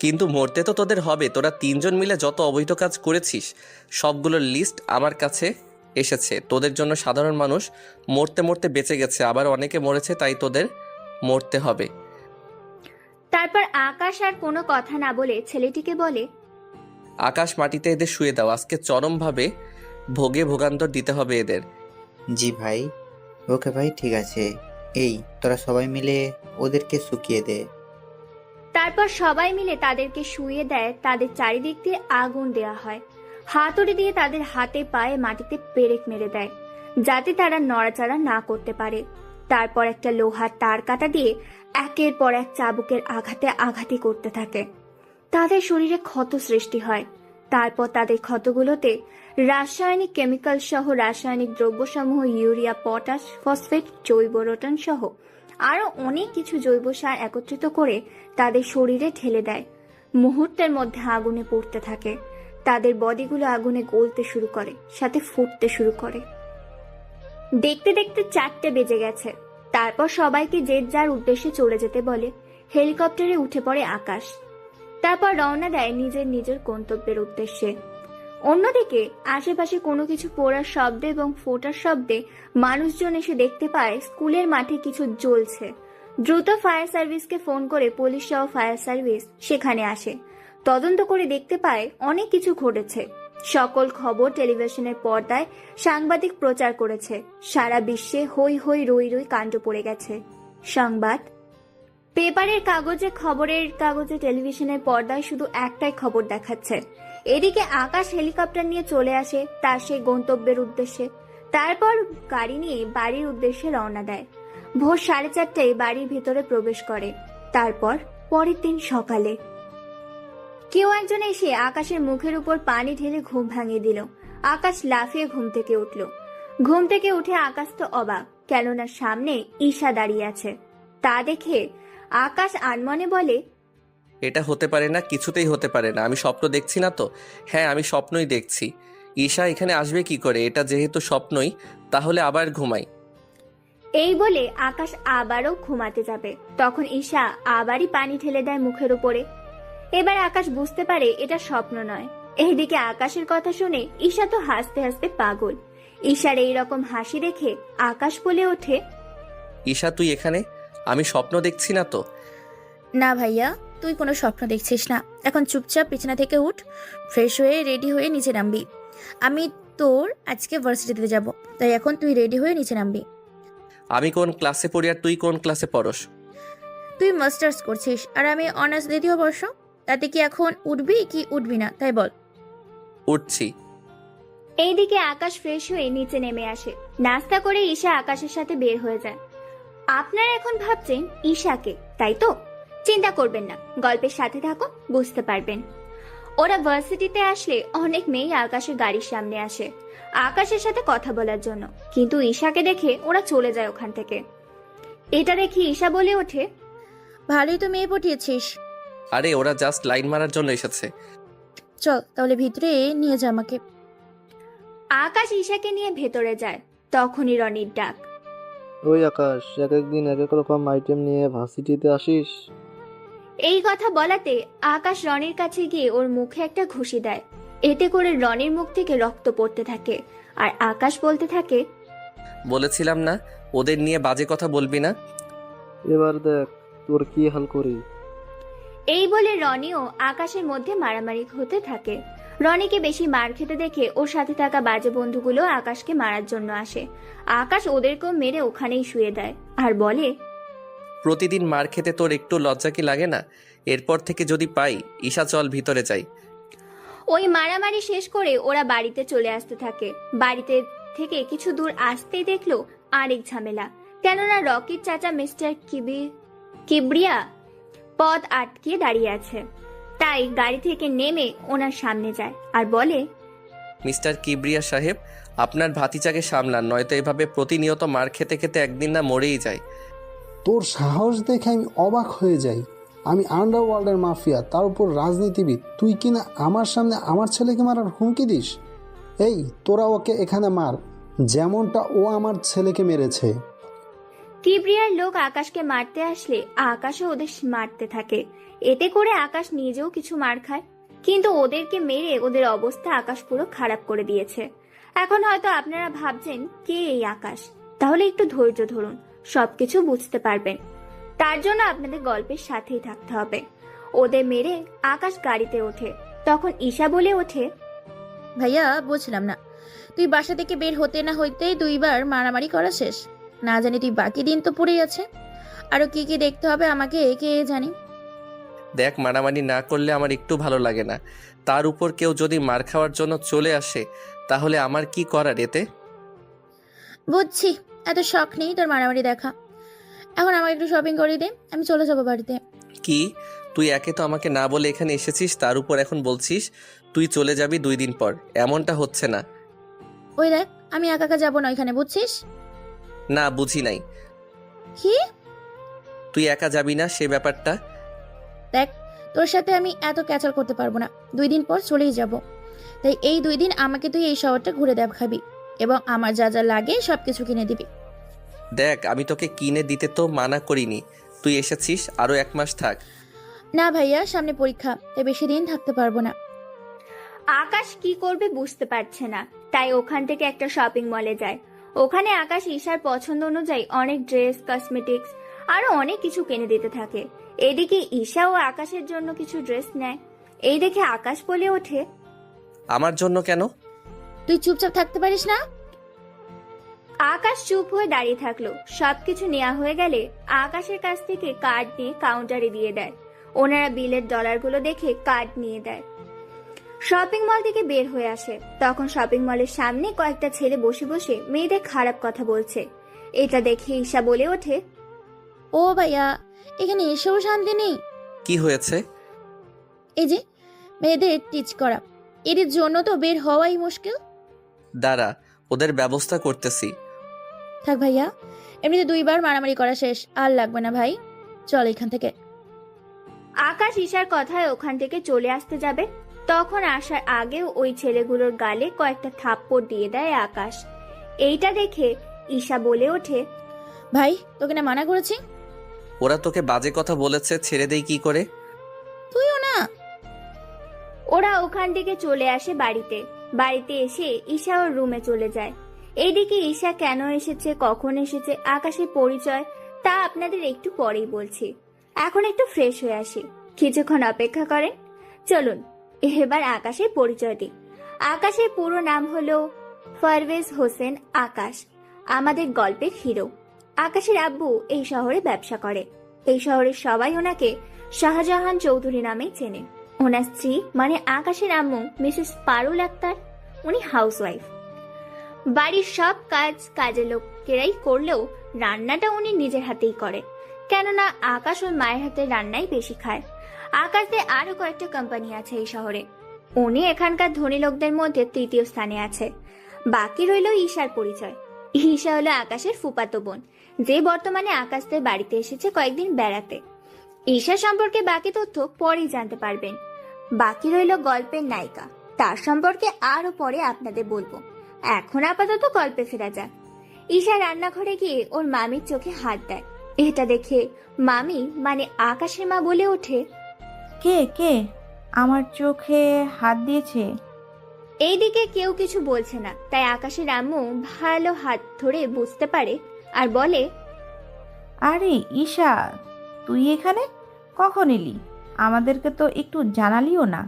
কিন্তু মরতে তো তোদের হবে। তোরা তিনজন মিলে যত অবৈধ কাজ করেছিস সবগুলোর লিস্ট আমার কাছে এসেছে। তোদের জন্য সাধারণ মানুষ মরতে মরতে বেঁচে গেছে, আবার অনেকে মরেছে, তাই তোদের মরতে হবে। তারপর আকাশ আর কোনো কথা না বলে ছেলেটিকে বলে, আকাশ, মাটিতে এদের শুয়ে দাও। আজকে চরমভাবে ভোগান্তর দিতে হবে এদের। জি ভাই। ওকে ভাই, ঠিক আছে। এই তোরা সবাই মিলে ওদেরকে শুকিয়ে দে। তারপর সবাই মিলে তাদেরকে শুইয়ে দেয়। তাদের চারিদিক দিয়ে আগুন দেয়া হয়। হাতুড়ি দিয়ে তাদের হাতে পায়ে মাটিতে পেরেক মেরে দেয়, যাতে তারা নড়াচড়া না করতে পারে। তারপর একটা লোহার তার কাটা দিয়ে একের পর এক চাবুকের আঘাতে আঘাতি করতে থাকে। তাদের শরীরে ক্ষত সৃষ্টি হয়। তারপর তাদের ক্ষতগুলোতে রাসায়নিক কেমিক্যাল সহ রাসায়নিক দ্রব্যসমূহ, ইউরিয়া, পটাশ, ফসফেট, জৈব রোটন সহ আরো অনেক কিছু জৈব সার একত্রিত করে তাদের শরীরে ঢেলে দেয়। মুহূর্তের মধ্যে আগুনে পড়তে থাকে। তাদের বডিগুলো আগুনে গলতে শুরু করে, সাথে ফুটতে শুরু করে। দেখতে দেখতে 4টে বেজে গেছে। তারপর সবাইকে যে যার উদ্দেশ্যে চলে যেতে বলে। হেলিকপ্টারে উঠে পড়ে আকাশ। তারপর রওনা দেয় নিজের নিজের গন্তব্যের উদ্দেশ্যে। অন্যদিকে আশেপাশে কোনো কিছু পোড়ার শব্দে এবং ফোটার শব্দে মানুষজন এসে দেখতে পায় স্কুলের মাঠে কিছু জ্বলছে। দ্রুত ফায়ার সার্ভিসকে ফোন করে পুলিশ সহ ফায়ার সার্ভিস সেখানে আসে। তদন্ত করে দেখতে পায় অনেক কিছু ঘটেছে। সকল খবর টেলিভিশনের পর্দায় সাংবাদিক প্রচার করেছে। সারা বিশ্বে হই হই রই রই কাণ্ড পড়ে গেছে। সংবাদ, পেপারের কাগজে, খবরের কাগজে, টেলিভিশনের পর্দায় শুধু একটাই খবর দেখাচ্ছে। এদিকে আকাশ হেলিকপ্টার নিয়ে চলে আসে তার সেই গন্তব্যের উদ্দেশ্যে। তারপর গাড়ি নিয়ে বাড়ির উদ্দেশ্যে রওনা দেয়। ভোর 4:30টায় বাড়ির ভিতরে প্রবেশ করে। তারপর পরের দিন সকালে কেউ একজন এসে আকাশের মুখের উপর পানি ঢেলে ঘুম ভাঙিয়ে দিল। আকাশ লাফিয়ে ঘুম থেকে উঠল। ঘুম থেকে উঠে আকাশ তো অবাক, কেননা সামনে ঈশা দাঁড়িয়ে আছে। তা দেখে আকাশ আনমনে বলে, এটা হতে পারে না, কিছুতেই হতে পারে না। আমি স্বপ্ন দেখছি না তো? হ্যাঁ, আমি স্বপ্নই দেখছি। ঈশা এখানে আসবে কি করে? এটা যেহেতু স্বপ্নই, তাহলে আবার ঘুমাই। এই বলে আকাশ আবারও ঘুমাতে যাবে। তখন ঈশা আবারই পানি ঢেলে দেয় মুখের উপরে। এবার আকাশ বুঝতে পারে এটা স্বপ্ন নয়। এইদিকে আকাশের কথা শুনে ঈশা তো হাসতে হাসতে পাগল। ঈশার এইরকম হাসি দেখে আকাশ বলে ওঠে, ঈশা, তুই এখানে? আমি স্বপ্ন দেখছি না তো? না ভাইয়া, তুই কোনো স্বপ্ন দেখছিস না। এখন চুপচাপ বিছানা থেকে উঠ, ফ্রেশ হয়ে রেডি হয়ে নিচে নামবি। আমি তোর আজকে ভার্সিটিতে যাব, তাই এখন তুই রেডি হয়ে নিচে নামবি। আমি কোন ক্লাসে পড়ি আর তুই কোন ক্লাসে পড়স? তুই মাস্টার্স করছিস আর আমি অনার্স দ্বিতীয় বর্ষ। তাতে কি এখন উঠবি কি উঠবি না তাই বল। উঠছি। এইদিকে আকাশ ফ্রেশ হয়ে নিচে নেমে আসে। নাস্তা করে ঈশা আকাশের সাথে বের হয়ে যায়। আপনারা এখন ভাবছেন ঈশাকে, তাই তো? চিন্তা করবেন না, গল্পের সাথে থাকুন, বুঝতে পারবেন। ওরা ভার্সিটিতে আসলে অনেক মেয়ে আকাশের গাড়ির সামনে আসে আকাশের সাথে কথা বলার জন্য, কিন্তু ঈশাকে দেখে ওরা চলে যায় ওখান থেকে। এটা দেখে ঈশা বলে ওঠে, ভালোই তো মেয়ে পটিয়েছিস। আরে, ওরা জাস্ট লাইন মারার জন্য এসেছে। চল তাহলে ভিতরে নিয়ে যা আমাকে। আকাশ ঈশাকে নিয়ে ভেতরে যায়। তখনই রনির ডাক। ওই আকাশ, এক একদিন এক এক রকম আইটেম নিয়ে ভার্সিটিতে আসিস। এই কথা বলাতে আকাশ রনির কাছে গিয়ে ওর মুখে একটা ঘুষি দেয়। এতে করে রনির মুখ থেকে রক্ত পড়তে থাকে। আর আকাশ বলতে থাকে, বলেছিলাম না ওদের নিয়ে বাজে কথা বলবি না। এবার দেখ তোর কি হাল করি। এই বলে রনিও আকাশের মধ্যে মারামারি হতে থাকে। রনিকে বেশি মার খেতে দেখে ওর সাথে থাকা বাজে বন্ধুগুলো আকাশকে মারার জন্য আসে। আকাশ ওদেরকেও মেরে ওখানেই শুয়ে দেয় আর বলে, প্রতিদিন মার খেতে তোর একটু লজ্জা কি লাগে না? এরপর থেকে যদি পাই, ঈশা চল ভিতরে যাই। ওই মারামারি শেষ করে ওরা বাড়িতে চলে আসতে থাকে। বাড়িতে থেকে কিছু দূর আসতেই দেখলো আরেক ঝামেলা, কেননা রকির চাচা মিস্টার কিবরিয়া পথ আটকিয়ে দাঁড়িয়ে আছে। তাই গাড়ি থেকে নেমে ওনার সামনে যায় আর বলে, মিস্টার কিবরিয়া সাহেব, আপনার ভাতিজাকে সামলান, নয়তো এভাবে প্রতিনিয়ত মার খেতে খেতে একদিন না মরেই যায়। তোর সাহস দেখে আমি অবাক হয়ে যাই। আমি আন্ডারওয়ার্ল্ডের মাফিয়া, তার উপর রাজনীতিবিদ, তুই কিনা আমার সামনে আমার ছেলেকে মারার হুমকি দিস? এই তোরা ওকে এখানে মার, যেমনটা ও আমার ছেলেকে মেরেছে। কিবরিয়ার লোক আকাশকে মারতে আসলে আকাশও ওদের মারতে থাকে। এতে করে আকাশ নিজেও কিছু মার খায়, কিন্তু ওদেরকে মেরে ওদের অবস্থা আকাশ পুরো খারাপ করে দিয়েছে। এখন হয়তো আপনারা ভাবছেন কে এই আকাশ, তাহলে একটু ধৈর্য ধরুন, সবকিছু বুঝতে পারবেন। তার জন্য আপনাদের গল্পের সাথেই থাকতে হবে। ওদের মেরে আকাশ গাড়িতে ওঠে, তখন ঈশা বলে ওঠে, ভাইয়া বুঝলাম না, তুই বাসা থেকে বের হতে না হইতেই 2বার মারামারি করা শেষ? না জানি তুই বাকি দিন তো পড়েই আছে, আরো কি কি দেখতে হবে আমাকে কে জানি। দেখ, মারামারি না করলে আমার একটু ভালো লাগে না। তার উপর কেউ যদি মার খাওয়ার জন্য চলে আসে, তাহলে আমার কি করার এতে? বুঝছি, এত শখ নেই তোর মারামারি দেখা। এখন আমাকে একটু শপিং করে দে, আমি চলে যাবো বাড়িতে। কি, তুই একে তো আমাকে না বলে এখানে এসেছিস, তার উপর এখন বলছিস তুই চলে যাবি 2 দিন পর? এমনটা হচ্ছে না। ওই দেখ, আমি একা একা যাবো না ওইখানে, বুঝছিস? না, বুঝি নাই। কি? তুই একা যাবি না সে ব্যাপারটা। দেখ, তোর সাথে আমি এত ক্যাচাল করতে পারবো না, 2 দিন পর চলেই যাব। তাই এই 2 দিন আমাকে তুই এই শহরটা ঘুরে দেখাবি এবং আমার যা যা লাগে সবকিছু কিনে দিবি। দেখ, আমি তোকে কিনে দিতে তো মানা করিনি, তুই এসেছিস, আরো 1 মাস থাক। না ভাইয়া, সামনে পরীক্ষা, তাই বেশি দিন থাকতে পারবো না। আকাশ কি করবে বুঝতে পারছে না, তাই ওখান থেকে একটা শপিং মলে যায়। ওখানে আকাশ ঈশার পছন্দ অনুযায়ী অনেক ড্রেস, কসমেটিক্স আরো অনেক কিছু কিনে দিতে থাকে। এদিকে ঈশা ও আকাশের জন্য কিছু ড্রেস নেয়। এই দেখে আকাশ বলে ওঠে, আমার জন্য কেন? তুই চুপচাপ থাকতে পারিস না? আকাশ চুপ হয়ে দাঁড়িয়ে থাকলো। সবকিছু নেওয়া হয়ে গেলে আকাশের কাছ থেকে কার্ড নিয়ে কাউন্টারে দিয়ে দেয়। ওনারা বিলের ডলারগুলো দেখে কার্ড নিয়ে দেয়। শপিং মল থেকে বের হয়ে আসে, তখন শপিং মলের সামনে কয়েকটা ছেলে বসে বসে মেয়েদের খারাপ কথা বলছে। এটা দেখে ঈশা বলে ওঠে, ও ভাইয়া, এখানে এসেও শান্তি নেই। কি হয়েছে? এই যে মেয়েদের টিচ করা, এদের জন্য তো বের হওয়াই মুশকিল। দাঁড়া, ওদের ব্যবস্থা করতেছি। থাক ভাইয়া, এমনিতে 2বার মারামারি করা শেষ, আর লাগবে না ভাই, চল এখান থেকে। আকাশ ঈশার কথায় ওখান থেকে চলে আসতে যাবে, তখন আসার আগেও ওই ছেলেগুলোর গালে কয়েকটা থাপ্পড় দিয়ে দেয় আকাশ। এইটা দেখে ঈশা বলে ওঠে, ভাই তোকে না মানা করেছি? ওরা তোকে বাজে কথা বলেছে, ছেড়ে দেই কি করে? তুইও না। ওরা ওখান থেকে চলে আসে বাড়িতে। বাড়িতে এসে ঈশা ওর রুমে চলে যায়। এইদিকে ঈশা কেন এসেছে, কখন এসেছে, আকাশের পরিচয় তা আপনাদের একটু পরেই বলছি। এখন একটু ফ্রেশ হয়ে আসি, কিছুক্ষণ অপেক্ষা করেন। চলুন এবার আকাশের পরিচয় দিই। আকাশের পুরো নাম হলো পারভেজ হোসেন আকাশ, আমাদের গল্পের হিরো। আকাশের আব্বু এই শহরে ব্যবসা করে। এই শহরের সবাই ওনাকে শাহজাহান চৌধুরী নামেই চেনে। ওনার স্ত্রী মানে আকাশের আম্মু মিসেস পারুল আক্তার, উনি হাউসওয়াইফ। বাড়ির সব কাজ কাজের লোকেরাই করলেও রান্নাটা উনি নিজের হাতেই করে, কেননা আকাশ ওর মায়ের হাতের রান্নাই বেশি খায়। আকাশদের আরো কয়েকটা কোম্পানি আছে এই শহরে। উনি এখানকার ধনী লোকদের মধ্যে 3য় স্থানে আছে। বাকি রইল ঈশার পরিচয়। ঈশা হলো আকাশের ফুফাতো বোন, যে বর্তমানে আকাশদের বাড়িতে এসেছে কয়েকদিন বেড়াতে। ঈশা সম্পর্কে বাকি তথ্য পরেই জানতে পারবেন। বাকি রইল গল্পের নায়িকা, তার সম্পর্কে আরো পরে আপনাদের বলবো। এখন আপাতত গল্পে ফেরা যাক। ঈশা রান্নাঘরে গিয়ে ওর মামির চোখে হাত দেয়। এটা দেখে মামি মানে আকাশের মা বলে ওঠে, কে কে আমার চোখে হাত দিয়েছে? এইদিকে কেউ কিছু বলছে না, তাই আকাশের আম্মু ভালো হাত ধরে বুঝতে পারে আর বলে, আরে ঈশা, তুই এখানে কখন এলি? আমাদেরকে তো একটু জানালিও না।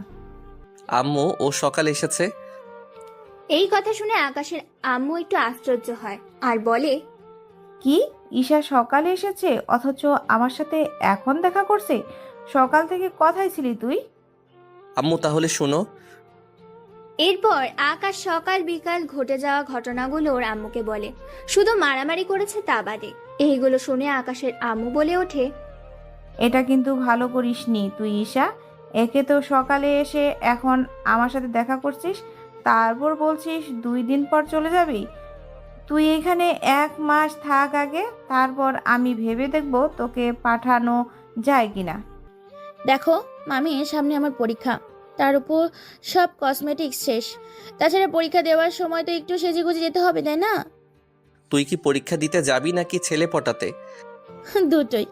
আম্মু, ও সকাল এসেছে। এই কথা শুনে আকাশের আম্মু একটু আশ্চর্য হয় আর বলে, কি, ঈশা সকালে এসেছে অথচ আমার সাথে এখন দেখা করছে? সকাল থেকে কথাই ছিলি তুই? আম্মু তাহলে শোনো। এরপর আকাশ সকাল বিকাল ঘটে যাওয়া ঘটনাগুলো ওর আম্মুকে বলে। শুধু মারামারি করেছে তা বাদে। এইগুলো শুনে আকাশের আম্মু বলে ওঠে, এটা কিন্তু ভালো করিসনি তুই ঈশা। একে তো সকালে এসে এখন আমার সাথে দেখা করছিস, তারপর বলছিস 2 দিন পর চলে যাবি। তুই এখানে 1 মাস থাক আগে, তারপর আমি ভেবে দেখব তোকে পাঠানো যায় কিনা। দেখো মামি, সামনে আমার পরীক্ষা, তার উপর সব কসমেটিক্স শেষ। তাছাড়া পরীক্ষা দেওয়ার সময় তো একটু সেজেগুজে যেতে হবে, তাই না? তুই কি পরীক্ষা দিতে যাবি নাকি ছেলে পটাতে? দুটোই।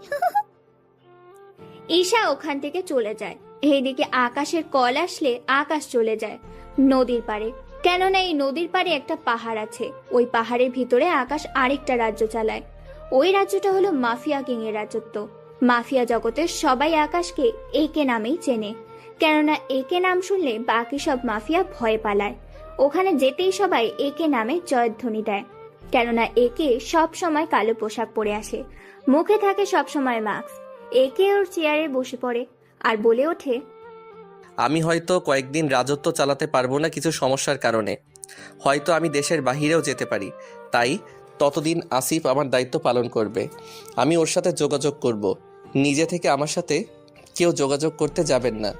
ঈশা ওখান থেকে চলে যায়। এইদিকে আকাশের কল আসলে আকাশ চলে যায় নদীর পাড়ে, কেননা এই নদীর পাড়ে একটা পাহাড় আছে। ওই পাহাড়ের ভিতরে আকাশ আরেকটা রাজ্য চালায়। ওই রাজ্যটা হলো মাফিয়া কিং এর রাজত্ব। মাফিয়া জগতের সবাই আকাশকে একে নামেই চেনে, কেননা একে নাম শুনলে বাকি সব মাফিয়া ভয় পালায়। ওখানে যেতেই সবাই একে নামে জয়ধ্বনি দেয়, কেননা একে সব সময় কালো পোশাক পরে আসে, মুখে থাকে সব সময় মাস্ক। একে ওর চেয়ারে বসে পড়ে আর বলে ওঠে, আমি হয়তো কয়েকদিন রাজত্ব চালাতে পারবো না কিছু সমস্যার কারণে, হয়তো আমি দেশের বাহিরেও যেতে পারি। তাই ততদিন আসিফ আমার দায়িত্ব পালন করবে, আমি ওর সাথে যোগাযোগ করব। নিজে থেকে আমার সাথে কেউ যোগাযোগ করতে যাবেন না।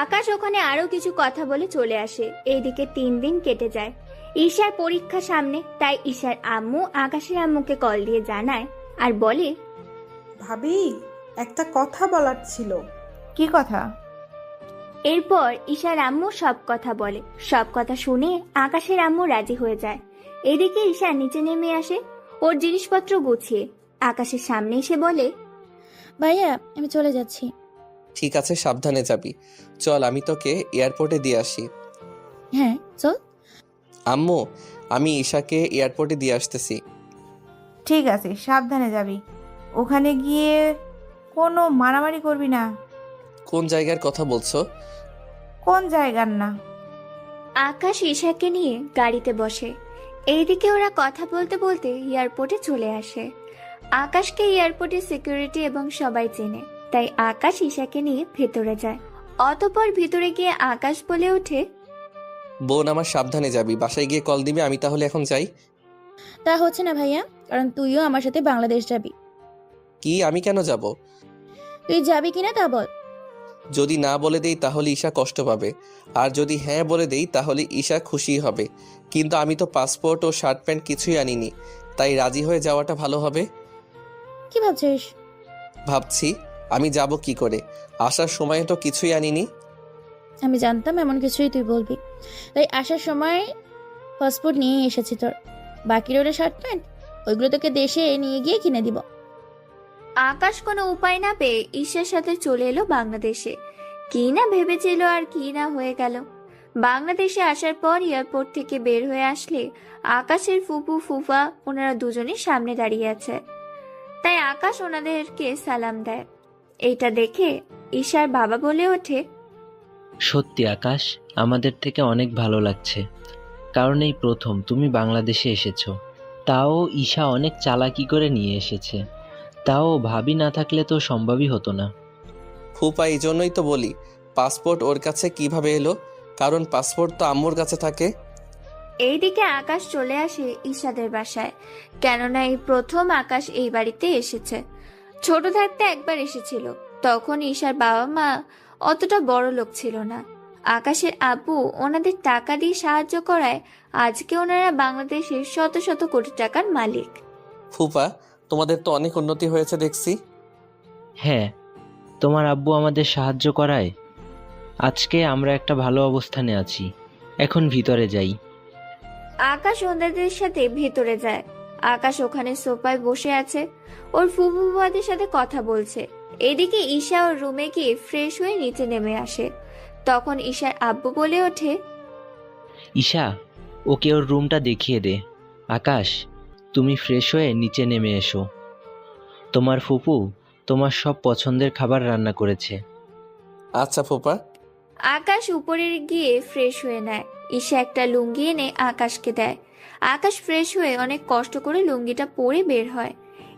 আকাশ ওখানে আরো কিছু কথা বলে চলে আসে। এইদিকে 3 দিন কেটে যায়। ঈশার পরীক্ষা সামনে, তাই ঈশার আম্মু আকাশের আম্মুকে কল দিয়ে জানায় আর বলে, ভাবি, একটা কথা বলার ছিল। কি কথা? এরপর ঈশার আম্মু সব কথা বলে। সব কথা শুনে আকাশের আম্মু রাজি হয়ে যায়। এদিকে ঈশা নিচে নেমে আসে ওর জিনিসপত্র গুছিয়ে। আকাশের সামনে এসে বলে, ভাইয়া আমি চলে যাচ্ছি। ঠিক আছে, সাবধানে যাবি। চল আমি তোকে এয়ারপোর্টে দিয়ে আসি। হ্যাঁ চল। আম্মু, আমি ঈশাকে এয়ারপোর্টে দিয়ে আসতেছি। ঠিক আছে, সাবধানে যাবি। ওখানে গিয়ে কোনো মারামারি করবি না। কোন জায়গার কথা বলছো? কোন জায়গার না? আকাশ ঈশাকে নিয়ে গাড়িতে বসে। এইদিকে ওরা কথা বলতে বলতে এয়ারপোর্টে চলে আসে। আকাশকে এয়ারপোর্টের সিকিউরিটি এবং সবাই চেনে, তাই আকাশ ঈশাকে নিয়ে ভেতরে যায়। অতঃপর ভিতরে গিয়ে আকাশ বলে ওঠে, বোন আমার, সাবধানে যাবি। বাসায় গিয়ে কল দিবি। আমি তাহলে এখন যাই। তা হচ্ছে না ভাইয়া, কারণ তুইও আমার সাথে বাংলাদেশ যাবি। কি? আমি কেন যাব? তুই যাবি কিনা তা বল। যদি না বলে দেই তাহলে ঈশা কষ্ট পাবে, আর যদি হ্যাঁ বলে দেই তাহলে ঈশা খুশি হবে। কিন্তু আমি তো পাসপোর্ট ও শার্ট প্যান্ট কিছুই আনিনি, তাই রাজি হয়ে যাওয়াটা ভালো হবে। কি ভাবছিস? ভাবছি আমি যাব কি করে, আসার সময় তো কিছুই আনিনি। আমি জানতাম এমন কিছুই তুই বলবি, তাই আসার সময় পাসপোর্ট নিয়ে এসেছি তোর। বাকি রইল শার্ট প্যান্ট, ওইগুলো তোকে দেশে নিয়ে গিয়ে কিনে দিব। আকাশ কোনো উপায় না পেয়ে ঈশার সাথে চলে এলো বাংলাদেশে। কি না ভেবেছিল আর কি না হয়ে গেল। বাংলাদেশে আসার পর এয়ারপোর্ট থেকে বের হয়ে আসলে আকাশের ফুপু ফুফা ওনারা দুজনের সামনে দাঁড়িয়ে আছে, তাই আকাশ ওনাদেরকে সালাম দেয়। এইটা দেখে ঈশার বাবা বলে ওঠে, সত্যি আকাশ, আমাদের থেকে অনেক ভালো লাগছে, কারণ এই প্রথম তুমি বাংলাদেশে এসেছো। তাও ঈশা অনেক চালাকি করে নিয়ে এসেছে, তাও ভাবি না থাকলে তো সম্ভবই হতো না। ফুপা, এই জন্যই তো বলি পাসপোর্ট ওর কাছে কিভাবে এলো, কারণ পাসপোর্ট তো আম্মুর কাছে থাকে। এইদিকে আকাশ চলে আসে ঈশাদের বাসায়, কেননা এই প্রথম আকাশ এই বাড়িতে এসেছে। ছোট থাকতে একবার এসেছিল, তখন ঈশার বাবা মা অতটা বড় লোক ছিল না। আকাশের আব্বু ওনাদের টাকা দিয়ে সাহায্য করায় আজকে ওনারা বাংলাদেশের শত শত কোটি টাকার মালিক। ফুপা, তোমাদের তো অনেক উন্নতি হয়েছে দেখছি। হ্যাঁ, তোমার আব্বু আমাদের সাহায্য করায় আজকে আমরা একটা ভালো অবস্থানে আছি। এখন ভিতরে যাই। আকাশ ওনাদের সাথে ভেতরে যায়। আকাশ ওখানে সোফায় বসে আছে, ওর ফুফুবাদের সাথে কথা বলছে। এদিকে ঈশা ওর রুমে গিয়ে ফ্রেশ হয়ে নিচে নেমে আসে। তখন ঈশার আব্বু বলে ওঠে, ঈশা, ওকে ওর রুমটা দেখিয়ে দে। আকাশ, তুমি ফ্রেশ হয়ে নিচে নেমে এসো। তোমার ফুপু তোমার সব পছন্দের খাবার রান্না করেছে। আচ্ছা ফুপা। আকাশ উপরে গিয়ে ফ্রেশ হয়ে নেয়। ঈশা একটা লুঙ্গি এনে আকাশকে দেয়। আকাশ ফ্রেশ হয়ে অনেক কষ্ট করে লুঙ্গিটা পরে বের হয়।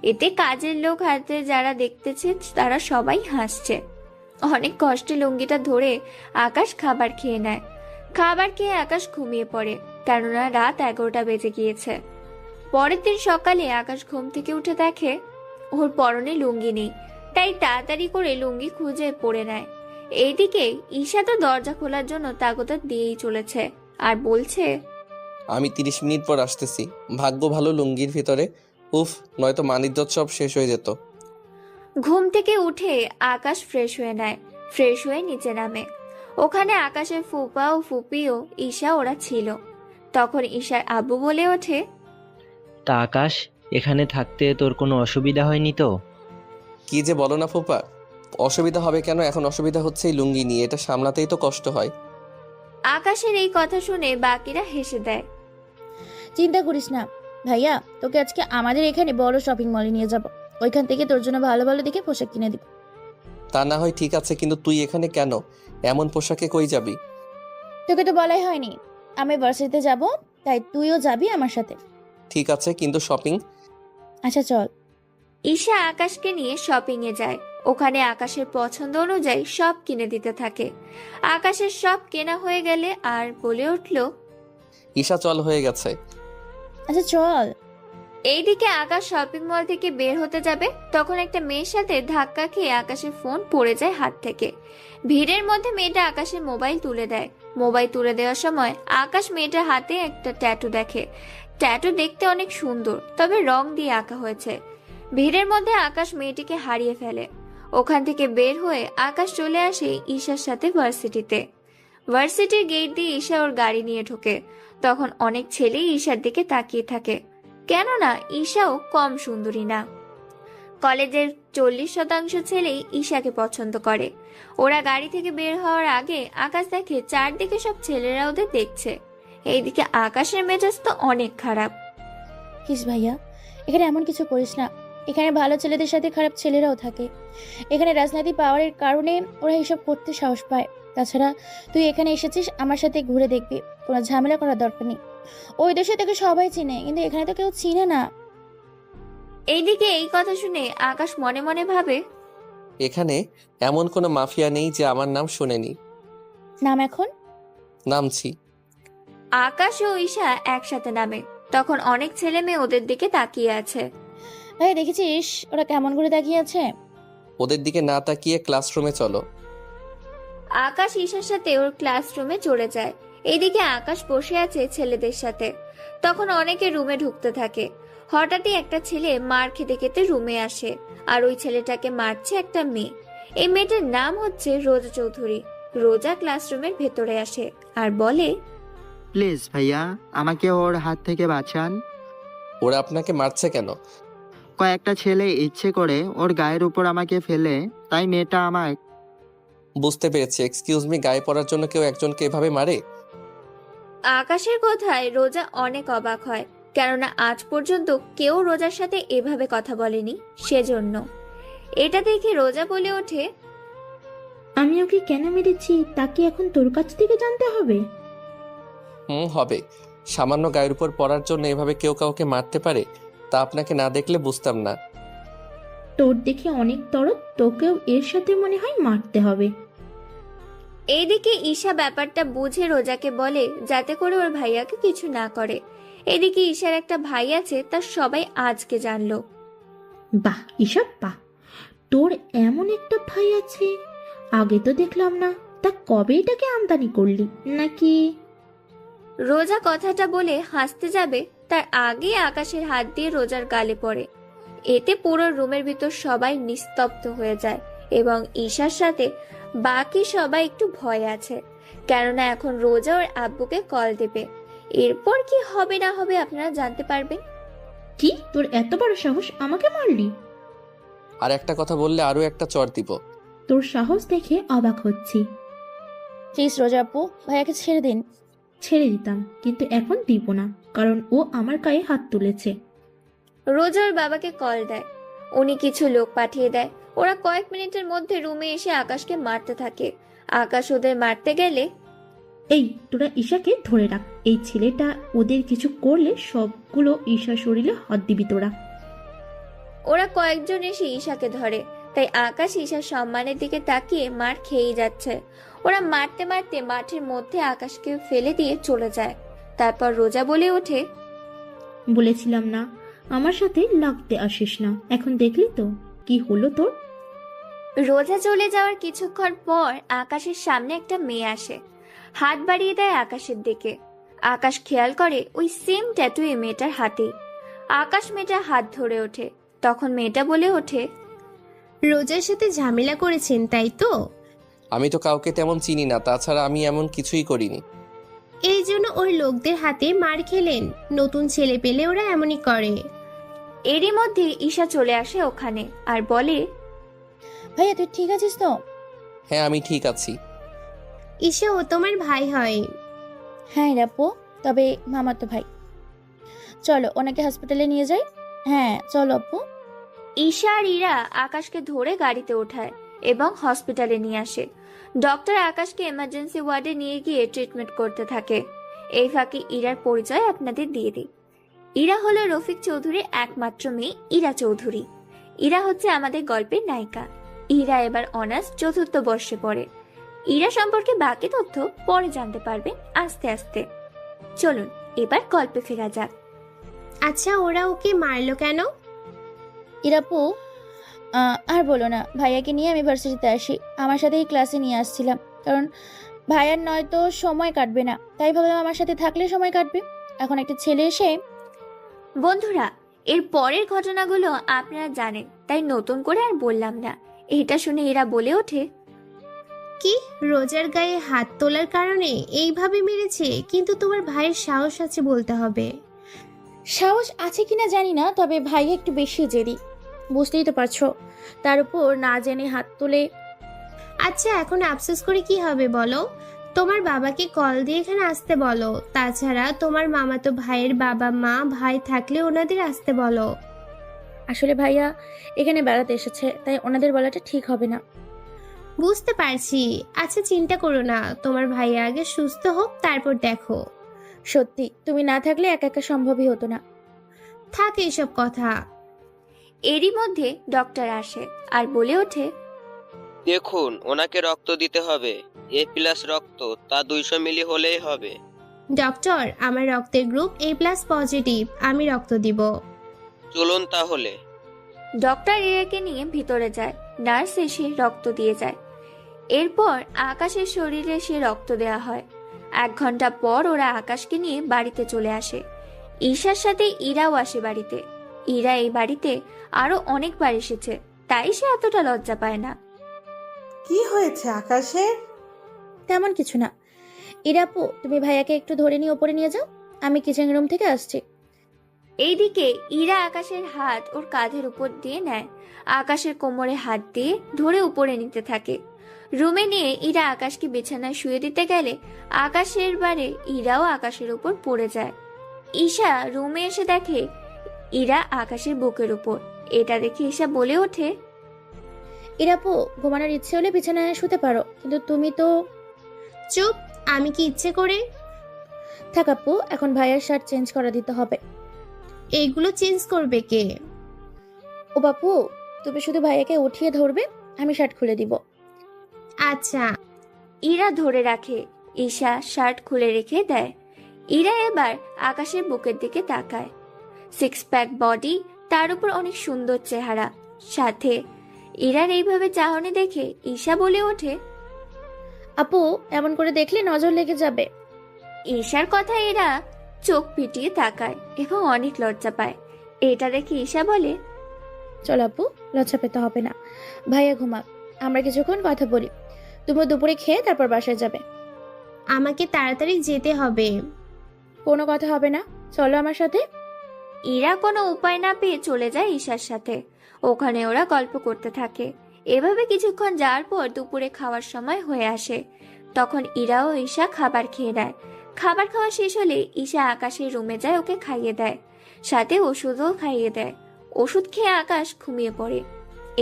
এতে কাজের লোক হাতে যারা দেখতেছে তারা সবাই হাসছে। অনেক কষ্টে লুঙ্গিটা ধরে আকাশ খাবার খেয়ে নেয়। খাবার খেয়ে আকাশ ঘুমিয়ে পড়ে, কেননা রাত 11টা বেজে গিয়েছে। পরের দিন সকালে আকাশ ঘুম থেকে উঠে দেখে ওর পরনে লুঙ্গি নেই, তাই তাড়াতাড়ি করে লুঙ্গি খুঁজে পরে নেয়। এইদিকে ঈশা তো দরজা খোলার জন্য তাগদা দিয়েই চলেছে আর বলছে, আমি 30 মিনিট পর আসতেছি। ভাগ্য ভালো লুঙ্গির ভিতরে, উফ, নয়তো মানিজ্জত সব শেষ হয়ে যেত। ঘুম থেকে উঠে আকাশ ফ্রেশ হয়ে নেয়। ফ্রেশ হয়ে নিচে নামে। ওখানে আকাশের ফুপা ও ফুপিও ঈশা ওরা ছিল। তখন ঈশার আব্বু বলে ওঠে, তা আকাশ, এখানে থাকতে তোর কোনো অসুবিধা হয়নি তো? কি যে বলো না ফুপা, অসুবিধা হবে কেন? এখন অসুবিধা হচ্ছে এই লুঙ্গি নিয়ে, এটা সামলাতেই তো কষ্ট হয়। আকাশের এই কথা শুনে বাকিরা হেসে দেয়। চিন্তা করিস না ভাইয়া, তোকে আজকে আমাদের এখানে বড় শপিং মলে নিয়ে যাব। ওইখান থেকে তোর জন্য ভালো ভালো দেখে পোশাক কিনে দিব। তা না হয় ঠিক আছে, কিন্তু তুই এখানে কেন? এমন পোশাকে কই যাবি? তোকে তো বলাই হয়নি আমি ভার্সিটিতে যাব, তাই তুইও যাবি আমার সাথে। ঠিক আছে, কিন্তু শপিং? আচ্ছা চল। ঈশা আকাশকে নিয়ে শপিং এ যায়। ওখানে আকাশের পছন্দ অনুযায়ী সব কিনে দিতে থাকে। আকাশের সব কেনা হয়ে গেলে আর বলে উঠল, ঈশা চল, হয়ে গেছে। আচ্ছা চল। এইদিকে আকাশ শপিং মল থেকে বের হতে যাবে, তখন একটা মেয়ের সাথে ধাক্কা খেয়ে আকাশের ফোন পড়ে যায় হাত থেকে। ভিড়ের মধ্যে মেয়েটা আকাশের মোবাইল তুলে দেয়। মোবাইল তুলে দেওয়ার সময় আকাশ মেয়েটার হাতে একটা ট্যাটু দেখে। ট্যাটু দেখতে অনেক সুন্দর, তবে রং দিয়ে আঁকা হয়েছে। ভিড়ের মধ্যে আকাশ মেয়েটিকে হারিয়ে ফেলে। ওখান থেকে বের হয়ে আকাশ চলে আসে ঈশার সাথে ভার্সিটিতে। ভার্সিটির গেট দিয়ে ঈশা ওর গাড়ি নিয়ে ঢোকে। তখন অনেক ছেলে ঈশার দিকে তাকিয়ে থাকে, কেননা ঈশাও কম সুন্দরী না। কলেজের 40% ছেলেই ঈশাকে পছন্দ করে। ওরা গাড়ি থেকে বের হওয়ার আগে আকাশ দেখে চারদিকে সব ছেলেরা ওদের দেখছে। এইদিকে আকাশের মেজাজ তো অনেক খারাপ। প্লিজ ভাইয়া, এখানে এমন কিছু করিস না। এখানে ভালো ছেলেদের সাথে খারাপ ছেলেরাও থাকে। এখানে রাজনৈতিক পাওয়ারের কারণে ওরা এসব করতে সাহস পায়। তাছাড়া তুই এখানে এসেছিস আমার সাথে ঘুরে দেখবি, কোনো ঝামেলা করার দরকার নেই। ওই দেশে থেকে সবাই চিনে, কিন্তু এখানে তো কেউ চিনে না। এইদিকে এই কথা শুনে আকাশ মনে মনে ভাবে, এখানে এমন কোনো মাফিয়া নেই যে আমার নাম শোনেনি। নাম এখন? নামছি। আকাশ ও ঈশা একসাথে নামে। তখন অনেক ছেলে মেয়ে ওদের দিকে তাকিয়ে আছে। ভাই দেখেছিস ওরা কেমন করে তাকিয়ে আছে? ওদের দিকে না তাকিয়ে ক্লাসরুমে চলো। আকাশ ঈশার সাথে ওর ক্লাসরুমে চলে যায়। এইদিকে আকাশ বসে আছে ছেলেদের সাথে। তখন অনেকে রুমে ঢুকতে থাকে। হঠাৎই একটা ছেলে মার খেতে খেতে রুমে আসে, আর ওই ছেলেটাকে মারছে একটা মেয়ে। এই মেয়েটার নাম হচ্ছে রোজা চৌধুরী। রোজা ক্লাসরুমের ভেতরে আসে আর বলে, প্লিজ ভাইয়া, আমাকে ওর হাত থেকে বাঁচান। ওরা আপনাকে মারছে কেন? কয়েকটা ছেলে ইচ্ছে করে ওর গায়ের উপর আমাকে ফেলে, তাই মেয়েটা আমায়। বুঝতে পেরেছি। এক্সকিউজ মি, গায়ে পড়ার জন্য কেউ একজনকে এভাবে মারে? আকাশের কথায় রোজা অনেক অবাক হয়, কেননা আজ পর্যন্ত কেউ রোজার সাথে এভাবে কথা বলেনি। সেজন্য এটা দেখে রোজা বলে ওঠে, আমি ওকে কেন মেরেছি তা কি এখন তোর কাছ থেকে জানতে হবে? হবে। সামান্য গায়ের উপর পড়ার জন্য এভাবে কেউ কাউকে মারতে পারে? তা আপনাকে না দেখলে বুঝতাম না। তোর দেখে অনেক তরত, তোকেও এর সাথে মনে হয় মারতে হবে। এইদিকে ঈশা ব্যাপারটা বুঝে রোজাকে বলে যাতে করে ওর ভাইয়াকে কিছু না করে। এদিকে ঈশার একটা ভাই আছে, তার সবাই আজকে জানলো। বাহ ঈশা বাহ, তোর এমন একটা ভাই আছে, আগে তো দেখলাম না। তা কবে এটাকে আমদানি করলি নাকি? রোজা কথাটা বলে হাসতে যাবে, তার আগে আকাশের হাত দিয়ে রোজার গালে পড়ে। এতে পুরো রুমের ভিতর সবাই নিস্তব্ধ হয়ে যায় এবং ঈশার সাথে বাকি সবাই একটু ভয় আছে, কেননা এখন রোজা ওর আব্বুকে কল দেবে। এরপর কি হবে না হবে আপনারা জানতে পারবেন। কি তোর এত বড় সাহস, আমাকে মারলি? আর একটা কথা বললে আরো একটা চড় দিব। তোর সাহস দেখে অবাক হচ্ছি। প্লিজ রোজা আপু, ভাইয়াকে ছেড়ে দিন। ছেড়ে দিতাম, কিন্তু এখন দিব না, কারণ ও আমার গায়ে হাত তুলেছে। রোজার বাবাকে কল দেয়, উনি কিছু লোক পাঠিয়ে দেয়। ওরা কয়েক মিনিটের মধ্যে রুমে এসে আকাশকে মারতে থাকে। আকাশ ওদের মারতে গেলে, এই তোরা ঈশাকে ধরে রাখ, এই ছেলেটা ওদের কিছু করলে সবগুলো ঈশা শরীরে হাত দিবি তোরা। ওরা কয়েকজন এসে ঈশাকে ধরে, তাই আকাশ ঈশার সম্মানের দিকে তাকিয়ে মার খেয়েই যাচ্ছে। ওরা মারতে মারতে মাঠের মধ্যে আকাশকে ফেলে দিয়ে চলে যায়। তারপর রোজা বলে ওঠে, বলেছিলাম না আমার সাথে লাগতে আসিস না, এখন দেখলি তো কি হলো তোর। রোজা চলে যাওয়ার কিছুক্ষণ পর আকাশের সামনে একটা মেয়ে আসে, হাত বাড়িয়ে দেয় আকাশের দিকে। আকাশ খেয়াল করে ওই সেম ট্যাটু এই মেয়েটার হাতে। আকাশ মেয়েটার হাত ধরে ওঠে। তখন মেয়েটা বলে ওঠে, রোজার সাথে ঝামেলা করেছেন তাই তো? আমি তো কাউকে তেমন চিনি না, তাছাড়া আমি এমন কিছুই করিনি। এই জন্য ওই লোকদের হাতে মার খেলেন। নতুন ছেলে পেলে ওরা এমনই করে। এরই মধ্যে ঈশা চলে আসে ওখানে আর বলে, ভাইয়া তুই ঠিক আছিস তো? হ্যাঁ আমি ঠিক আছি। ঈশা ও তোমার ভাই হয়? হ্যাঁ আপু, তবে মামাতো ভাই। চলো ওনাকে হসপিটালে নিয়ে যাই। হ্যাঁ চলো আপু। ঈশা আর ইরা আকাশকে ধরে গাড়িতে ওঠায় এবং হসপিটালে নিয়ে আসে। ডক্টর আকাশকে এমার্জেন্সি ওয়ার্ডে নিয়ে গিয়ে ট্রিটমেন্ট করতে থাকে। এই ফাঁকে ইরার পরিচয় আপনাদের দিয়ে দিই। ইরা হলো রফিক চৌধুরীর একমাত্র মেয়ে ইরা চৌধুরী। ইরা হচ্ছে আমাদের গল্পের নায়িকা। ইরা এবার অনার্স 4th বর্ষে পড়ে। ইরা সম্পর্কে বাকি তথ্য পরে জানতে পারবেন আস্তে আস্তে। চলুন এবার গল্পে ফেরা যাক। আচ্ছা, ওরা ওকে মারলো কেন? ইরাপু, আর বলো না, ভাইয়াকে নিয়ে আমি ভার্সিটিতে আসি। আমার সাথেই ক্লাসে নিয়ে আসছিলাম, কারণ ভাইয়ার নয়তো সময় কাটবে না, তাই ভাবলাম আমার সাথে থাকলে সময় কাটবে। এখন একটা ছেলে এসে। বন্ধুরা, এর পরের ঘটনাগুলো আপনারা জানেন, তাই নতুন করে আর বললাম না। এটা শুনে এরা বলে ওঠে, কি রোজার গায়ে হাত তোলার কারণে এইভাবে মেরেছে? কিন্তু তোমার ভাইয়ের সাহস আছে বলতে হবে। সাহস আছে কিনা জানি না, তবে ভাইয়া একটু বেশি জেদি, বুঝতেই তো পারছো। তার উপর না জেনে হাত তুলে। আচ্ছা, এখন আফসোস করে কি হবে বলো? তোমার বাবাকে কল দিয়ে এখানে আসতে বলো। তাছাড়া তোমার মামাতো ভাইয়ের বাবা মা ভাই থাকলে ওনাদের আসতে বলো। আসলে ভাইয়া এখানে বেড়াতে এসেছে, তাই ওনাদের বলাটা ঠিক হবে না। বুঝতে পারছি। আচ্ছা চিন্তা করো না, তোমার ভাইয়া আগে সুস্থ হোক, তারপর দেখো। সত্যি তুমি না থাকলে একা একা সম্ভবই হতো না। থাক এইসব কথা। এরই মধ্যে ডক্টর আসে আর বলে ওঠে, দেখুন, ওনাকে রক্ত দিতে হবে। A+ রক্ত, তা 200 মিলি হলেই হবে। ডক্টর, আমার রক্তের গ্রুপ A+ পজিটিভ, আমি রক্ত দিব। চলুন তাহলে। ডক্টর ইরাকে নিয়ে ভিতরে যায়। নার্স এসে রক্ত দিয়ে যায়। এরপর আকাশের শরীরে সে রক্ত দেওয়া হয়। 1 ঘন্টা পর ওরা আকাশকে নিয়ে বাড়িতে চলে আসে। ঈশার সাথে ইরাও আসে বাড়িতে। ইরা এই বাড়িতে আরো অনেকবার এসেছে, তাই সে এতটা লজ্জা পায় না। কি হয়েছে আকাশের? তেমন কিছু না। ইরাপু, তুমি ভাইয়াকে একটু ধরে নিয়ে ওপরে নিয়ে যাও, আমি কিচেন রুম থেকে আসছি। এইদিকে ইরা আকাশের হাত ওর কাঁধের উপর দিয়ে নেয়। আকাশের কোমরে হাত দিয়ে ধরে উপরে নিতে থাকে। রুমে নিয়ে ইরা আকাশকে বিছানায় শুয়ে দিতে গেলে আকাশের বারে ইরাও আকাশের উপর পড়ে যায়। ঈশা রুমে এসে দেখে ইরা আকাশের বুকের উপর। এটা দেখে ঈশা বলে ওঠে, ইরাপু, ঘুমানোর ইচ্ছে হলে বিছানায় শুতে পারো, কিন্তু তুমি তো। চুপ, আমি কি ইচ্ছে করে? থাক আপু, এখন ভাইয়ার শার্ট চেঞ্জ করা দিতে হবে। এইগুলো চেঞ্জ করবে কে? ও বাপু, তুমি শুধু ভাইয়াকে উঠিয়ে ধরবে, আমি শার্ট খুলে দিব। আচ্ছা। ইরা ধরে রাখে। ঈশা শার্ট খুলে রেখে দেয়। ইরা এবার আকাশের বুকের দিকে তাকায়। 6 প্যাক বডি, তার উপর অনেক সুন্দর চেহারা। সাথে ইরার এইভাবে চাহনি দেখে ঈশা বলে ওঠে, আপু, এমন করে দেখলে নজর লেগে যাবে। ঈশার কথা এরা চোখ পিটিয়ে তাকায় এবং অনেক লজ্জা পায়। এটা দেখে ঈশা বলে, চল আপু, লজ্জা পেতে হবে না। ভাইয়া ঘুমাক, আমরা কিছুক্ষণ কথা বলি। তুমি দুপুরে খেয়ে তারপর বাসায় যাবে। আমাকে তাড়াতাড়ি যেতে হবে। কোনো কথা হবে না, চলো আমার সাথে। ইরা কোনো উপায় না পেয়ে চলে যায় ঈশার সাথে। ওখানে ওরা গল্প করতে থাকে। এভাবে কিছুক্ষণ যাওয়ার পর দুপুরে খাওয়ার সময় হয়ে আসে। তখন ইরা ও ঈশা খাবার খেয়ে নেয়। খাবার খাওয়া শেষ হলে ঈশা আকাশের রুমে যায়, ওকে খাইয়ে দেয়, সাথে ওষুধও খাইয়ে দেয়। ওষুধ খেয়ে আকাশ ঘুমিয়ে পড়ে।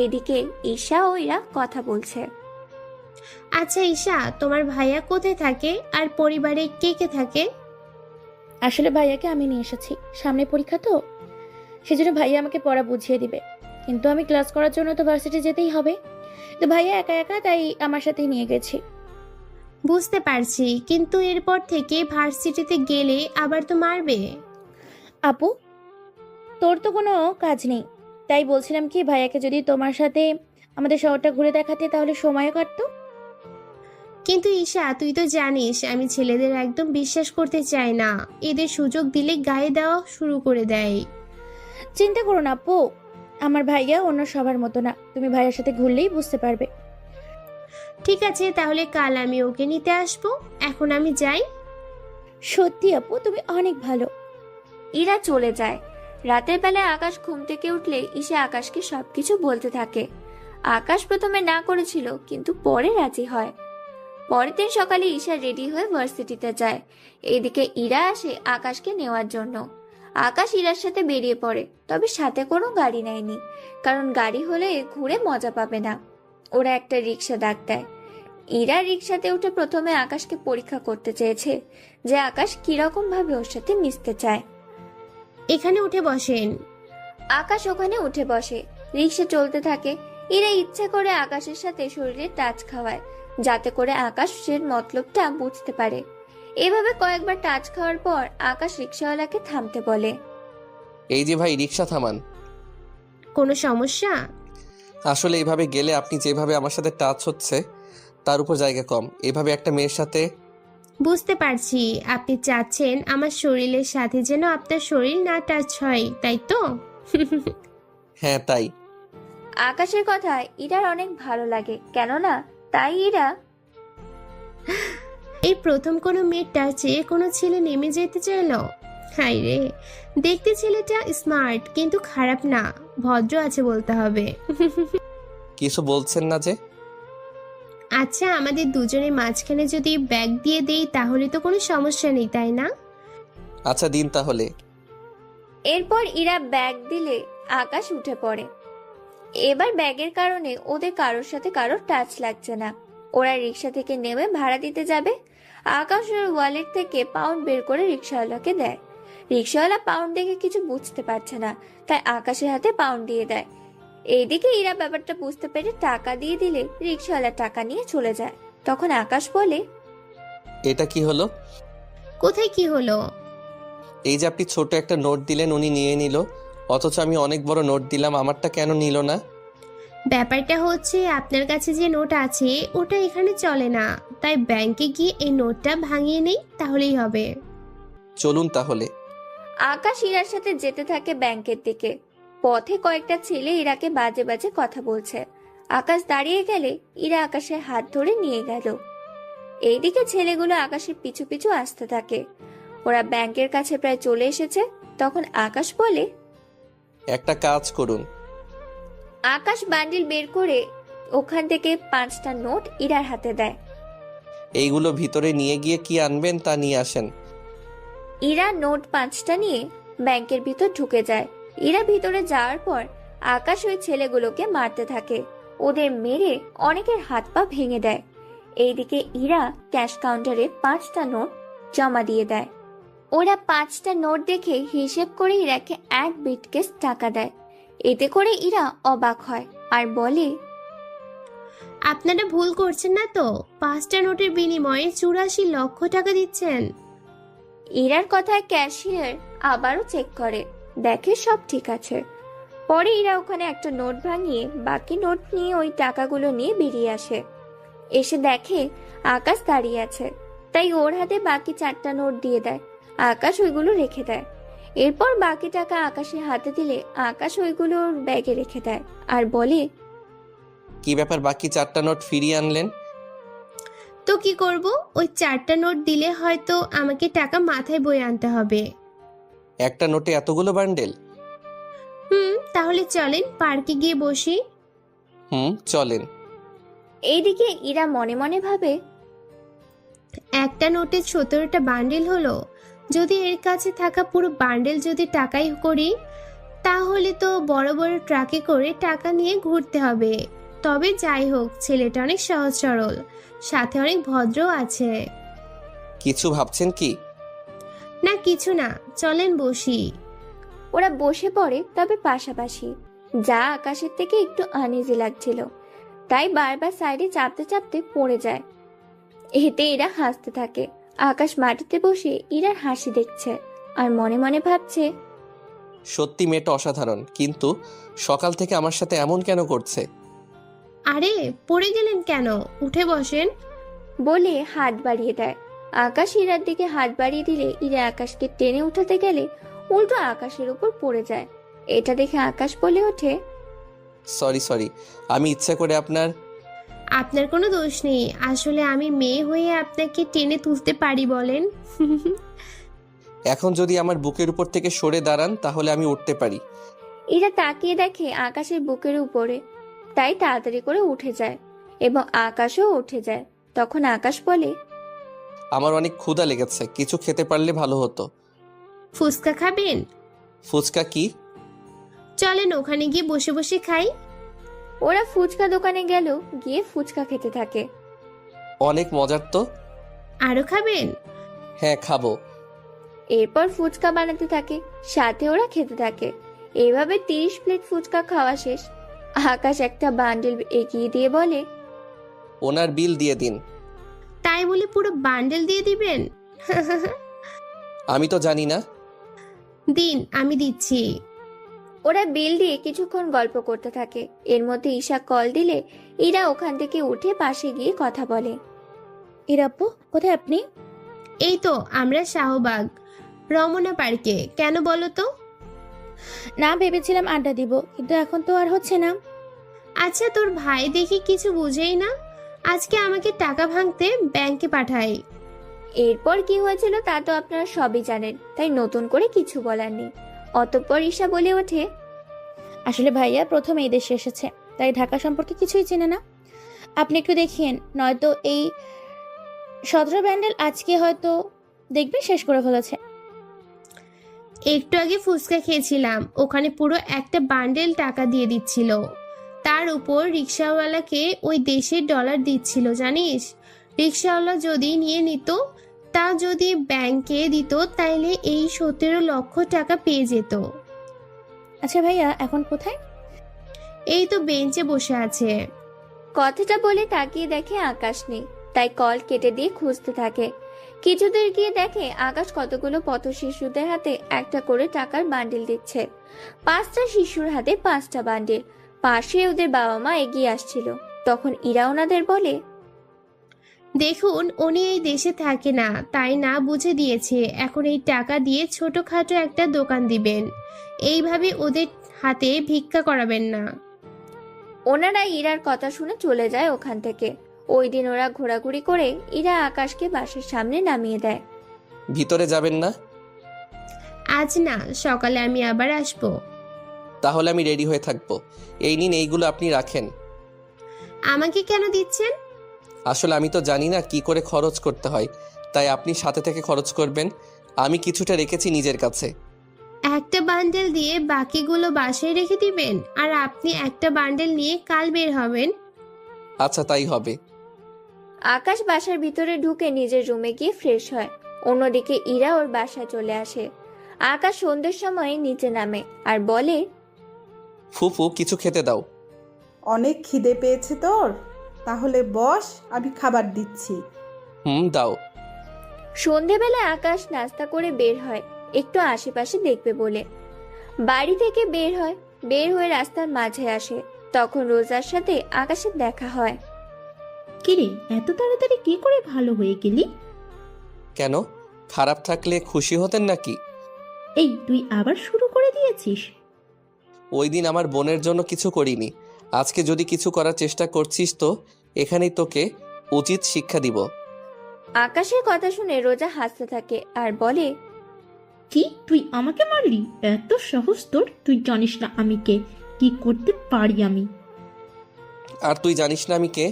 এদিকে ঈশা ও ইরা কথা বলছে। আচ্ছা ঈশা, তোমার ভাইয়া কোথায় থাকে আর পরিবারে কে কে থাকে? আসলে ভাইয়াকে আমি নিয়ে এসেছি, সামনে পরীক্ষা তো, সেজন্য ভাইয়া আমাকে পড়া বুঝিয়ে দিবে। কিন্তু আমি ক্লাস করার জন্য তো ভার্সিটি যেতেই হবে, তো ভাইয়া একা একা, তাই আমার সাথেই নিয়ে গেছি। বুঝতে পারছি, কিন্তু এরপর থেকে ভার্সিটিতে গেলে আবার তো মারবে। আপু, তোর তো কোনো কাজ নেই, তাই বলছিলাম কি, ভাইয়াকে যদি তোমার সাথে আমাদের শহরটা ঘুরে দেখাতে, তাহলে সময়ও কাটতো। কিন্তু ঈশা, তুই তো জানিস আমি ছেলেদের একদম বিশ্বাস করতে চাই না। এদের সুযোগ দিলে গায়ে দেওয়া শুরু করে দেয়। চিন্তা করো না আপু, আমার ভাইয়া অন্য সবার মতো না, তুমি ভাইয়ার সাথে ঘুরলেই বুঝতে পারবে। ঠিক আছে, তাহলে কাল আমি ওকে নিতে আসবো। এখন আমি যাই। সত্যি আপু তুমি অনেক ভালো। ইরা চলে যায়। রাতের বেলায় আকাশ ঘুম থেকে উঠলে ঈশা আকাশকে সবকিছু বলতে থাকে। আকাশ প্রথমে না করেছিল, কিন্তু পরে রাজি হয়। পরের দিন সকালে ঈশা রেডি হয়ে ভার্সিটিতে যায়। এদিকে ইরা আসে আকাশকে নেওয়ার জন্য। আকাশ ইরার সাথে বেরিয়ে পড়ে, তবে সাথে কোনো গাড়ি নেয়নি, কারণ গাড়ি হলে ঘুরে মজা পাবে না। ওরা একটা রিক্সা ডাক দেয়। ইরা রিক্সাতে উঠে প্রথমে আকাশকে পরীক্ষা করতে চেয়েছে যে আকাশ কিরকম ভাবে ওর সাথে মিশতে চায়। এখানে উঠে বসেন। আকাশ ওখানে উঠে বসে। রিক্সা চলতে থাকে। ইরা ইচ্ছে করে আকাশের সাথে শরীরে টাচ খাওয়ায়, যাতে করে আকাশের মতলবটা বুঝতে পারে। এভাবে কয়েকবার টাচ খাওয়ার পর আকাশ রিক্সাওয়ালাকে থামতে বলে। এই যে ভাই, রিক্সা থামান। কোনো সমস্যা? আসলে এইভাবে গেলে আপনি যেভাবে আমার সাথে টাচ হচ্ছে তার উপর জায়গা কম। এভাবে একটা মেয়ের সাথে। বুঝতে পারছি, আপনি চাচ্ছেন আমার শরীরের সাথে যেন আপনার শরীর না টাচ হয়, তাই তো? হ্যাঁ, তাই। আকাশের কথা ইরার অনেক ভালো লাগে, কেননা তাই ইরা। এই প্রথম কোনো মেয়ের টাচে কোনো ছেলে নেমে যেতে চাইলো? হাই রে, দেখতে ছেলেটা স্মার্ট, কিন্তু খারাপ না, ভদ্র আছে বলতে হবে। কিছু বলছেন না যে? আচ্ছা, আমাদের দুজনের মাঝখানে যদি ব্যাগ দিয়ে দেই তাহলে তো কোনো সমস্যা নেই, তাই না? আচ্ছা, দিন তাহলে। এরপর ইরা ব্যাগ দিলে আকাশ উঠে পড়ে। এবার ব্যাগের কারণে ওদের কারোর সাথে কারোর টাচ লাগছে না। ওরা রিক্সা থেকে নেমে ভাড়া দিতে যাবে। আকাশ ওর ওয়ালেট থেকে পাউন্ড বের করে রিক্সাওয়ালাকে দেয়। রিক্সাওয়ালা পাউন্ড দেখে কিছু বুঝতে পারছে না, তাই আকাশের হাতে পাউন্ড দিয়ে দেয়। এইদিকে ইরা ব্যাপারটা বুঝতে পেরে টাকা দিয়ে দিলে রিক্সাওয়ালা টাকা নিয়ে চলে যায়। তখন আকাশ বলে, এটা কি হলো? কোথায় কি হলো? এই যে আপনি ছোট একটা নোট দিলেন, উনি নিয়ে নিল, অথচ আমি অনেক বড় নোট দিলাম, আমারটা কেন নিল না? ব্যাপারটা হচ্ছে, আপনার কাছে যে নোট আছে ওটা এখানে চলে না, তাই ব্যাংকে গিয়ে এই নোটটা ভাঙিয়ে নেই, তাহলেই হবে। চলুন তাহলে। আকাশ ইরার সাথে যেতে থাকে ব্যাংকের দিকে। পথে কয়েকটা ছেলে ইরাকে বাজে বাজে কথা বলছে। আকাশ দাঁড়িয়ে গেলে ইরা আকাশের হাত ধরে নিয়ে গেল। এইদিকে ছেলেগুলো আকাশের পিছু পিছু আসতে থাকে। ওরা ব্যাংকের কাছে প্রায় চলে এসেছে। তখন আকাশ বলে, একটা কাজ করুন। আকাশ বান্ডিল বের করে ওখান থেকে 5টা নোট ইরার হাতে দেয়। এইগুলো ভিতরে নিয়ে গিয়ে কি আনবেন তা নিয়ে আসেন। ইরা নোট 5টা নিয়ে ব্যাংকের ভিতর ঢুকে যায়। ইরা ভিতরে যাওয়ার পর আকাশ ওই ছেলেগুলোকে মারতে থাকে। ওদের মেরে অনেকের হাত পা ভেঙে দেয়। এইদিকে ইরা ক্যাশ কাউন্টারে 5টা নোট জমা দিয়ে দেয়। ওরা 5টা নোট দেখে হিসেব করে ইরাকে 1 ব্রিফকেস টাকা দেয়। এতে করে ইরা অবাক হয় আর বলে, আপনারা ভুল করছেন না তো? 5টা নোটের বিনিময়ে 84 লক্ষ টাকা দিচ্ছেন। ইরার কথায় ক্যাশিয়ার আবারও চেক করে, দেখে সব ঠিক আছে। পরে ইরা ওখানে একটা নোট ভাঙিয়ে বাকি নোট নিয়ে ওই টাকাগুলো নিয়ে বেরিয়ে আসে। এসে দেখে আকাশ দাঁড়িয়ে আছে, তাই ওর হাতে বাকি 4টা নোট দিয়ে দেয়। আকাশ ওইগুলো রেখে দেয়। এরপর বাকি টাকা আকাশের হাতে দিলে আকাশ ওইগুলো ওর ব্যাগে রেখে দেয় আর বলে, কি ব্যাপার, বাকি 4টা নোট ফিরিয়ে আনলেন? তো কি করব, ওই 4টা নোট দিলে হয়তো আমাকে টাকা মাথায় বয়ে আনতে হবে। একটা নোটে এতগুলো বান্ডেল? তাহলে চলেন পার্কে গিয়ে বসি। চলেন। এইদিকে ইরা মনে মনে ভাবে, একটা নোটে 17টা বান্ডেল হলো, যদি এর কাছে থাকা পুরো বান্ডেল যদি টাকাই করি, তাহলে তো বড় বড় ট্রাকে করে টাকা নিয়ে ঘুরতে হবে। তবে যাই হোক, ছেলেটা অনেক সহজ সরল, সাথে অনেক ভদ্র আছে। কিছু ভাবছেন কি? না, কিছু না, চলেন বসি। ওরা বসে পড়ে, তবে পাশাপাশি, যা আকাশের থেকে একটু আনইজি লাগছিল, তাই বারবার সাইডে চাপতে চাপতে পড়ে যায়। এতে এরা হাসতে থাকে। আকাশ মাটিতে বসে ইরার হাসি দেখছে আর মনে মনে ভাবছে, সত্যি মেয়েটা অসাধারণ, কিন্তু সকাল থেকে আমার সাথে এমন কেন করছে? আরে পড়ে গেলেন কেন, উঠে বসেন বলে হাত বাড়িয়ে দেয়। আকাশ ইরার দিকে হাত বাড়িয়ে দিলে ইরা আকাশকে টেনে উঠাতে গেলে উল্টো আকাশের উপর পড়ে যায়। এটা দেখে আকাশ বলে ওঠে, সরি, আমি ইচ্ছা করে আপনার। আপনার কোনো দোষ নেই, আসলে আমি মেয়ে হয়ে আপনাকে টেনে তুলতে পারি বলেন। এখন যদি আমার বুকের উপর থেকে সরে দাঁড়ান তাহলে আমি উঠতে পারি। ইরা তাকিয়ে দেখে আকাশের বুকের উপরে, তাই তাড়াতাড়ি করে উঠে যায় এবং আকাশও উঠে যায়। তখন আকাশ বলে, আমার অনেক ক্ষুধা লেগেছে, কিছু খেতে পারলে ভালো হতো। ফুচকা খাবেন? ফুচকা কি? চলেন ওখানে গিয়ে বসে বসে খাই। ওরা ফুচকা দোকানে গেল, গিয়ে ফুচকা খেতে থাকে। অনেক মজার তো। আরো খাবেন? হ্যাঁ খাবো। এরপর ফুচকা বানাতে থাকে, সাথে ওরা খেতে থাকে। এভাবে 30 প্লেট ফুচকা খাওয়া শেষ। আকাশ একটা বান্ডেল এগিয়ে দিয়ে বলে, ওনার বিল দিয়ে দিন। তাই বলে পুরো বান্ডেল দিয়ে দিবেন? আমি তো জানি না। দিন, আমি দিচ্ছি। ওরা বিল দিয়ে কিছুক্ষণ গল্প করতে থাকে। এর মধ্যে ঈশা কল দিলে ইরা ওখান থেকে উঠে পাশে গিয়ে কথা বলে। ইরাপ্পু, কোথায় আপনি? এই তো আমরা শাহবাগ রমনা পার্কে। কেন বলো তো? না, ভেবেছিলাম আড্ডা দিব, কিন্তু এখন তো আর হচ্ছে না। আচ্ছা, তোর ভাই দেখি কিছু বুঝেই না, আজকে আমাকে টাকা ভাঙতে ব্যাংকে পাঠায়। এরপর কি হয়েছিল তা তো আপনারা সবই জানেন, তাই নতুন করে কিছু বলার নেই। অতঃপর ঈশা বলে ওঠে, আসলে ভাইয়া প্রথম এই দেশে এসেছে, তাই ঢাকা সম্পর্কে কিছুই চেনে না। আপনি একটু দেখিয়েন, নয়তো এই 17 ব্যান্ডেল আজকে হয়তো দেখবে শেষ করে ফেলেছে। একটু আগে ফুচকা খেয়েছিলাম, ওখানে পুরো একটা বান্ডেল টাকা দিয়ে দিচ্ছিল, তার উপর রিক্সাওয়ালাকে ওই দেশের ডলার দিচ্ছিল জানিস। রিক্সাওয়ালা যদি নিয়ে নিত, তা যদি ব্যাংকে দিত, তাইলে এই 17 লক্ষ টাকা পেয়ে যেত। আচ্ছা ভাইয়া, এখন কোথায়? এই তো বেঞ্চে বসে আছে। কথাটা বলে তাকিয়ে দেখে আকাশ নেই, তাই কল কেটে দিয়ে খুঁজতে থাকে। কিছুদূর গিয়ে দেখে আকাশ কতগুলো পথ শিশুদের হাতে একটা করে টাকার বান্ডিল দিচ্ছে। 5টা শিশুর হাতে 5টা বান্ডিল। পাশে ওদের বাবা মা এগিয়ে আসছিল। তখন ইরা ওনাদের বলে, দেখুন, উনি এই দেশে থাকে না, তাই না বুঝে দিয়েছে। এখন এই টাকা দিয়ে ছোটখাটো একটা দোকান দিবেন, এইভাবে ওদের হাতে ভিক্ষা করাবেন না। ওনারা ইরার কথা শুনে চলে যায় ওখান থেকে। ওই দিন ওরা ঘোরাঘুরি করে ইরা আকাশকে বাসার সামনে নামিয়ে দেয়। ভিতরে যাবেন না? আজ না, সকালে আমি আবার আসবো। তাহলে আমি রেডি হয়ে থাকবো। এই নিন, এইগুলো আপনি রাখেন। আমাকে কেন দিচ্ছেন? আসলে আমি তো জানি না কি করে খরচ করতে হয়, তাই আপনি সাথে থেকে খরচ করবেন। আমি কিছুটা রেখেছি নিজের কাছে। একটা বান্ডেল দিয়ে বাকিগুলো বাসায় রেখে দিবেন, আর আপনি একটা বান্ডেল নিয়ে কাল বের হবেন। আচ্ছা, তাই হবে। আকাশ বাসার ভিতরে ঢুকে নিজের রুমে গিয়ে ফ্রেশ হয়। অন্যদিকে ইরা ওর বাসায় চলে আসে। আকাশ সন্ধ্যের সময় নিচে নামে আর বলে, ফুফু, কিছু খেতে দাও। অনেক খিদে পেয়েছে তোর? তাহলে বস, আমি খাবার দিচ্ছি। দাও। সন্ধেবেলা আকাশ নাস্তা করে বের হয় একটু আশেপাশে দেখবে বলে। বাড়ি থেকে বের হয়ে রাস্তার মাঝে আসে। তখন রোজার সাথে আকাশের দেখা হয়। কিরে, এত তাড়াতাড়ি কি করে ভালো হয়ে গেলি? কেন, খারাপ থাকলে খুশি হতেন নাকি? এই, তুই আবার শুরু করে দিয়েছিস? ওই দিন আমার বোনের জন্য কিছু করিনি, আজকে যদি কিছু করার চেষ্টা করছিস তো এখানেই তোকে উচিত শিক্ষা দিব। আকাশের কথা শুনে রোজা হাসতে থাকে আর বলে, কি, তুই আমাকে মারলি? এত সহজ তোর? তুই জানিস না আমি কে, কি করতে পারি আমি। আর তুই জানিস না আমি কে?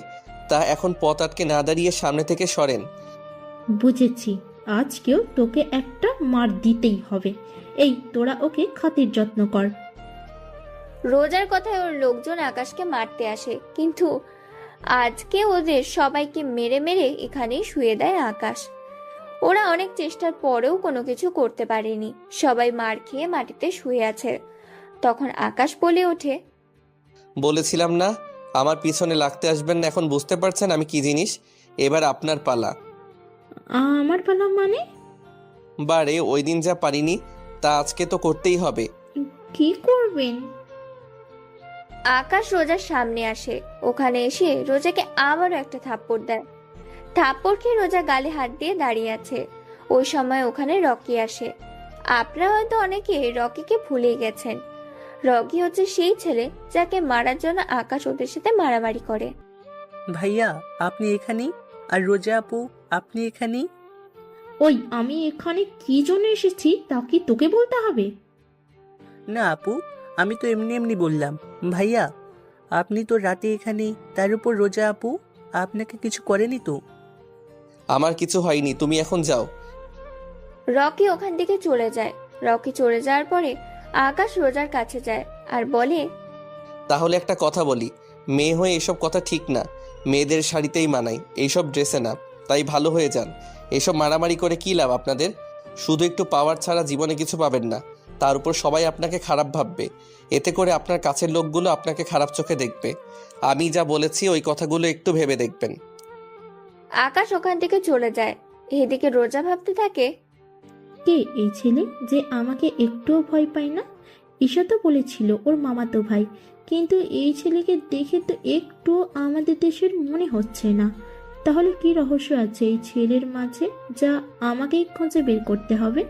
তা এখন পথ আটকে না দাঁড়িয়ে সামনে থেকে সরেন। বুঝেছি, আজকেও তোকে একটা মার দিতেই হবে। এই, তোরা ওকে খাতির যত্ন কর। রোজার কথায় ওর লোকজন আকাশকে মারতে আসে, কিন্তু আজকে ওদের সবাইকে মেরে মেরে এখানেই শুয়ে দেয় আকাশ। ওরা অনেক চেষ্টার পরেও কোনো কিছু করতে পারেনি। সবাই মার খেয়ে মাটিতে শুয়ে আছে। তখন আকাশ বলে ওঠে, বলেছিলাম না আমার পিছনে লাগতে আসবেন না। এখন বুঝতে পারছেন আমি কি জিনিস? এবার আপনার পালা। আমার পালা মানে? বারে, ওই দিন যা পারিনি তা আজকে তো করতেই হবে। কি করবেন? আকাশ রোজার সামনে আসে। ওখানে এসে রোজাকে আবারও একটা থাপ্পড় দেয়। থাপ্পড় খেয়ে রোজা গালে হাত দিয়ে দাঁড়িয়ে আছে। ওই সময় ওখানে রকি আসে। আপনারা হয়তো অনেকে রকিকে ভুলে গেছেন। রকি হচ্ছে সেই ছেলে যাকে মারার জন্য আকাশ ওদের সাথে মারামারি করে। ভাইয়া আপনি এখানেই, আর রোজা আপু আপনি এখানেই। ওই আমি এখানে কি জন্য এসেছি তা কি তোকে বলতে হবে? না আপু, আমি তো এমনি এমনি বললাম। ভাইয়া আপনি তো রাতে এখানে, তার উপর রোজা আপু আপনাকে কিছু করেনি তো? আমার কিছু হয়নি, তুমি এখন যাও। রকি ওখান থেকে চলে যায়। রকি চলে যাওয়ার পরে আকাশ রোজার কাছে যায় আর বলে, তাহলে একটা কথা বলি, মেয়ে হয়ে এসব কথা ঠিক না। মেয়েদের শাড়িতেই মানায়, এইসব ড্রেসে না। তাই ভালো হয়ে যান। এসব মারামারি করে কী লাভ আপনাদের? শুধু একটু পাওয়ার ছাড়া জীবনে কিছু পাবেন না। তার উপর সবাই আপনাকে খারাপ ভাববে। এতে করে আপনার কাছের লোকগুলো আপনাকে খারাপ চোখে দেখবে। আমি যা বলেছি ওই কথাগুলো একটু ভেবে দেখবেন। আকাশ ওখান থেকে চলে যায়। এদিকে রোজা ভাবতে থাকে, কে এই ছেলে যে আমাকে একটুও ভয় পায় না? ঈশা তো বলেছিল ওর মামাতো ভাই, কিন্তু এই ছেলেকে দেখে তো একটু আমাদের দেশের মনে হচ্ছে না। তাহলে কি রহস্য আছে এই ছেলের মাঝে যা আমাকেই খুঁজে বের করতে হবে?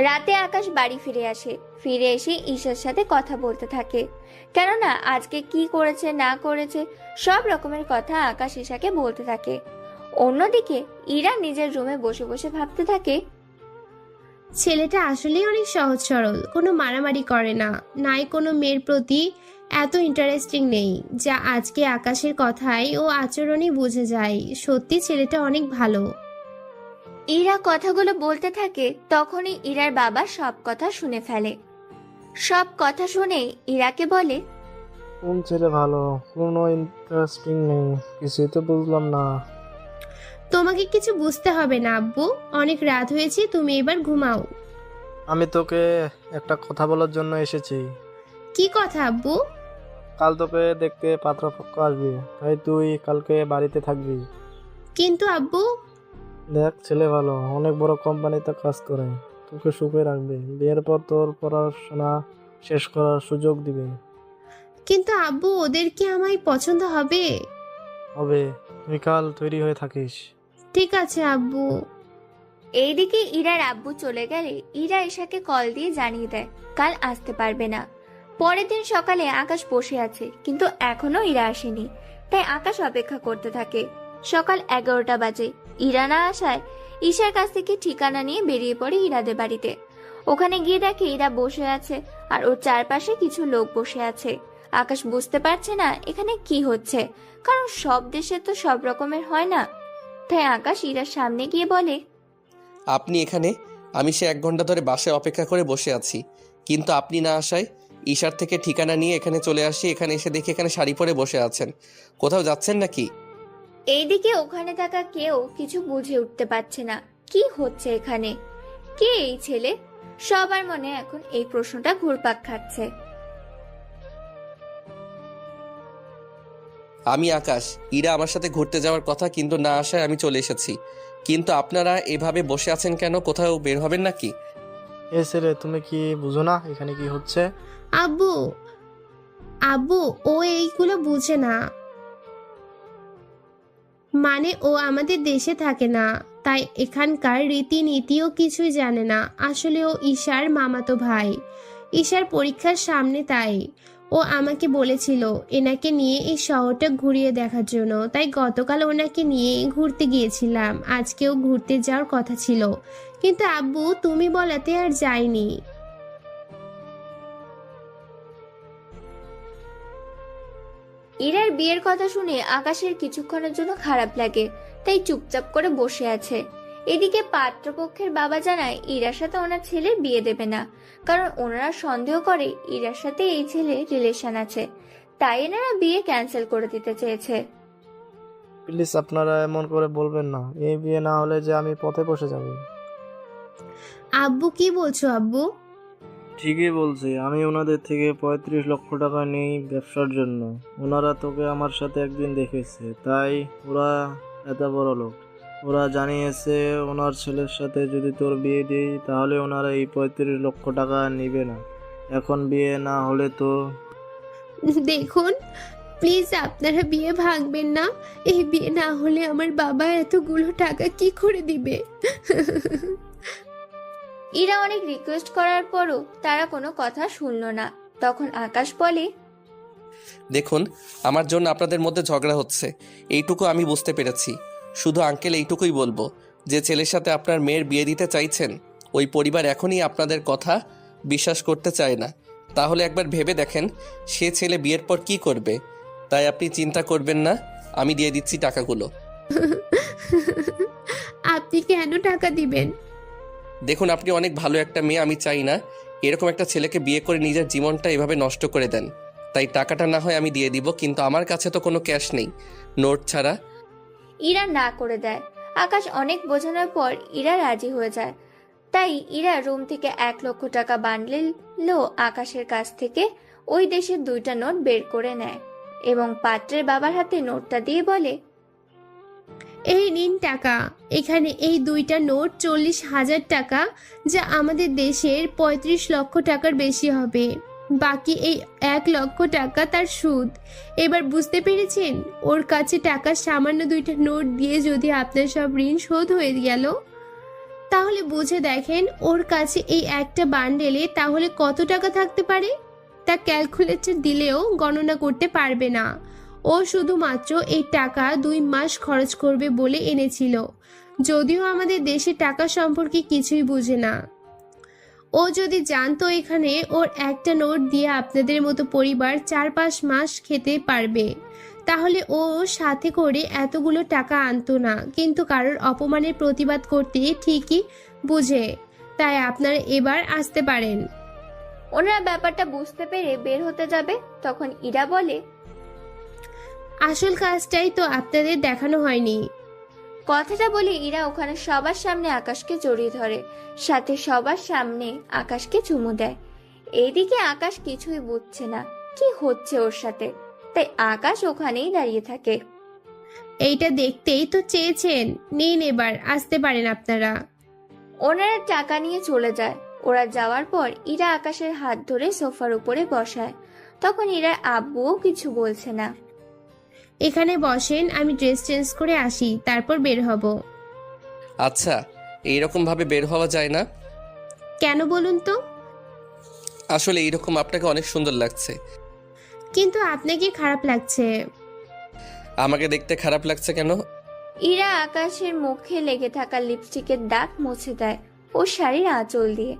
রাতে আকাশ বাড়ি ফিরে আসে। ফিরে এসে ঈশার সাথে কথা বলতে থাকে, কেননা আজকে কি করেছে না করেছে সব রকমের কথা আকাশ ঈশাকে বলতে থাকে। অন্যদিকে ইরা নিজের রুমে বসে বসে ভাবতে থাকে, ছেলেটা আসলেই অনেক সহজ সরল, কোনো মারামারি করে না, নাই কোনো মেয়ের প্রতি এত ইন্টারেস্টিং নেই, যা আজকে আকাশের কথায় ও আচরণই বুঝে যায়। সত্যি ছেলেটা অনেক ভালো। ইরা কথাগুলো বলতে থাকে, তখনই ইরার বাবা সব কথা শুনে ফেলে। সব কথা শুনে ইরাকে বলে, কোন ছেলে ভালো, কোনো ইন্টারেস্টিং নেই, কিছুই তো বুঝলাম না। তোমাকে কিছু বুঝতে হবে না আব্বু, অনেক রাত হয়েছে, তুমি এবার ঘুমাও। আমি তোকে একটা কথা বলার জন্য এসেছি। কি কথা আব্বু? কাল তোকে দেখতে পাত্রপক্ষ আসবে, তাই তুই কালকে বাড়িতে থাকবি। কিন্তু আব্বু। দেখ, ছেলে ভালো, অনেক বড় কোম্পানিতে কাজ করে, তোকে সুখে রাখবে, বিয়ের পর তোর পড়াশোনা শেষ করার সুযোগ দিবে। কিন্তু আব্বু, ওদের কি আমায় পছন্দ হবে? হবে, তুই কাল তৈরি হয়ে থাকিস। ঠিক আছে আব্বু। এইদিকে ইরার আব্বু চলে গেলে ইরা ঈশাকে কল দিয়ে জানিয়ে দেয় কাল আসতে পারবে না। পরের দিন সকালে আকাশ বসে আছে, কিন্তু এখনো ইরা আসেনি। তাই আকাশ অপেক্ষা করতে থাকে। সকাল 11টা বাজে। ইরা না আসায় ঈশার কাছ থেকে ঠিকানা নিয়ে বেরিয়ে পড়ে ইরাদের বাড়িতে। ওখানে গিয়ে দেখে ইরা বসে আছে আর ওর চারপাশে কিছু লোক বসে আছে। আকাশ বুঝতে পারছে না এখানে কি হচ্ছে, কারণ সব দেশে তো সব রকমের হয় না। তাই আকাশ ইরার সামনে গিয়ে বলে, আপনি এখানে? আমি সে 1 ঘন্টা ধরে বাসায় অপেক্ষা করে বসে আছি, কিন্তু আপনি না আসায় ঈশার থেকে ঠিকানা নিয়ে এখানে চলে আসি। এখানে এসে দেখি এখানে শাড়ি পরে বসে আছেন। কোথাও যাচ্ছেন নাকি? এইদিকে ওখানে থাকা কেউ কিছু বুঝে উঠতে পারছে না কি হচ্ছে এখানে। কে এই ছেলে? সবার মনে এখন এই প্রশ্নটা ঘুরপাক খাচ্ছে। আমি আকাশ। ইরা আমার সাথে ঘুরতে যাওয়ার কথা, কিন্তু না আসায় আমি চলে এসেছি। কিন্তু আপনারা এভাবে বসে আছেন কেন? কোথাও বের হবেন নাকি? এ ছেলে, তুমি কি বুঝো না এখানে কি হচ্ছে? আব্বু, আব্বু, ও এইগুলো বুঝে না। মানে ও আমাদের দেশে থাকে না, তাই এখানকার রীতিনীতিও কিছুই জানে না। আসলে ও ঈশার মামাতো ভাই। ঈশার পরীক্ষার সামনে, তাই ও আমাকে বলেছিল এনাকে নিয়ে এই শহরটা ঘুরিয়ে দেখার জন্য। তাই গতকাল ওনাকে নিয়ে ঘুরতে গিয়েছিলাম। আজকেও ঘুরতে যাওয়ার কথা ছিল, কিন্তু আব্বু তুমি বলাতে আর যাইনি। ইরার বিয়ের কথা শুনে আকাশের কিছুক্ষণের জন্য খারাপ লাগে, তাই চুপচাপ করে বসে আছে। এদিকে পাত্রপক্ষের বাবা জানায় ইরার সাথে ওনার ছেলের বিয়ে দেবে না, কারণ ওনারা সন্দেহ করে ইরার সাথে এই ছেলের রিলেশন আছে। তাই এনারা বিয়ে ক্যান্সেল করে দিতে চেয়েছে। প্লিজ আপনারা এমন করে বলবেন না, এই বিয়ে না হলে যে আমি পথে বসে যাব। আব্বু কি বলছো আব্বু? ঠিকই বলছি, আমি ওনাদের থেকে 35 লক্ষ টাকা নেই ব্যবসার জন্য। ওনারা তোকে আমার সাথে একদিন দেখেছে, তাই ওরা এত বড় লোক। ওরা জানিয়েছে ওনার ছেলের সাথে যদি তোর বিয়ে দিই তাহলে ওনারা এই 35 লক্ষ টাকা নেবে না। এখন বিয়ে না হলে তো। দেখুন প্লিজ, আপনারা বিয়ে ভাঙবেন না। এই বিয়ে না হলে আমার বাবা এতগুলো টাকা কি করে দিবে? ইরা অনেক রিকোয়েস্ট করার পরও তারা কোনো কথা শুনল না। তখন আকাশ বলে, দেখুন, আমার জন্য আপনাদের মধ্যে ঝগড়া হচ্ছে, এইটুকু আমি বুঝতে পেরেছি। শুধু আঙ্কেল এইটুকুই বলবো, যে ছেলের সাথে আপনার মেয়ের বিয়ে দিতে চাইছেন ওই পরিবার এখনই আপনাদের কথা বিশ্বাস করতে চায় না। তাহলে একবার ভেবে দেখেন সে ছেলে বিয়ের পর কি করবে। তাই আপনি চিন্তা করবেন না, আমি দিয়ে দিচ্ছি টাকাগুলো। আপনি কেন টাকা দিবেন? দেখুন, আপনি অনেক ভালো একটা মেয়ে, আমি চাই না এরকম একটা ছেলেকে বিয়ে করে নিজের জীবনটা এভাবে নষ্ট করে দেন। তাই টাকাটা না হয় আমি দিয়ে দিব, কিন্তু আমার কাছে তো কোনো ক্যাশ নেই, নোট ছাড়া। ইরা না করে দেয়। আকাশ অনেক বোঝানোর পর ইরা রাজি হয়ে যায়। তাই ইরা রুম থেকে 1 লক্ষ টাকা বান্ডেল আকাশের কাছ থেকে ওই দেশের 2টা নোট বের করে নেয় এবং পাত্রের বাবার হাতে নোটটা দিয়ে বলে, এই নিন টাকা। এখানে এই 2টা নোট 40,000 টাকা, যা আমাদের দেশের 35 লক্ষ টাকার বেশি হবে। বাকি এই 1 লক্ষ টাকা তার সুদ। এবার বুঝতে পেরেছেন? ওর কাছে টাকা সামান্য 2টা নোট দিয়ে যদি আপনার সব ঋণ শোধ হয়ে গেল, তাহলে বুঝে দেখেন ওর কাছে এই একটা বান্ডেলে তাহলে কত টাকা থাকতে পারে। তা ক্যালকুলেটর দিলেও গণনা করতে পারবে না। ও শুধুমাত্র এই টাকা 2 মাস খরচ করবে বলে এনেছিল, যদিও আমাদের দেশে টাকা সম্পর্কে কিছুই বুঝে না। ও যদি জানতো এখানে ওর একটা নোট দিয়ে আপনাদের মতো পরিবার 4-5 মাস খেতে পারবে, তাহলে ও সাথে করে এতগুলো টাকা আনতো না। কিন্তু কারোর অপমানের প্রতিবাদ করতে ঠিকই বুঝে। তাই আপনারা এবার আসতে পারেন। ওনারা ব্যাপারটা বুঝতে পেরে বের হতে যাবে, তখন ইরা বলে, আসল কাজটাই তো আপনাদের দেখানো হয়নি। কথাটা বলে ইরা ওখানে সবার সামনে আকাশকে জড়িয়ে ধরে, সাথে সবার সামনে আকাশকে চুমু দেয়। এইদিকে আকাশ কিছুই বুঝছে না কি হচ্ছে ওর সাথে, তাই আকাশ ওখানেই দাঁড়িয়ে থাকে। এইটা দেখতেই তো চেয়েছেন, নিন এবার আসতে পারেন আপনারা। ওনারা টাকা নিয়ে চলে যায়। ওরা যাওয়ার পর ইরা আকাশের হাত ধরে সোফার উপরে বসায়। তখন ইরার আব্বুও কিছু বলছে না। এখানে বসেন, আমি ড্রেস চেঞ্জ করে আসি, তারপর বের হব। আচ্ছা, এইরকম ভাবে বের হওয়া যায় না? কেন বলুন তো? আসলে এইরকম আপনাকে অনেক সুন্দর লাগছে। কিন্তু আপনাকে খারাপ লাগছে। আমাকে দেখতে খারাপ লাগছে কেন? ইরা আকাশের মুখে লেগে থাকা লিপস্টিকের দাগ মুছে দেয় ও শাড়ির আঁচল দিয়ে।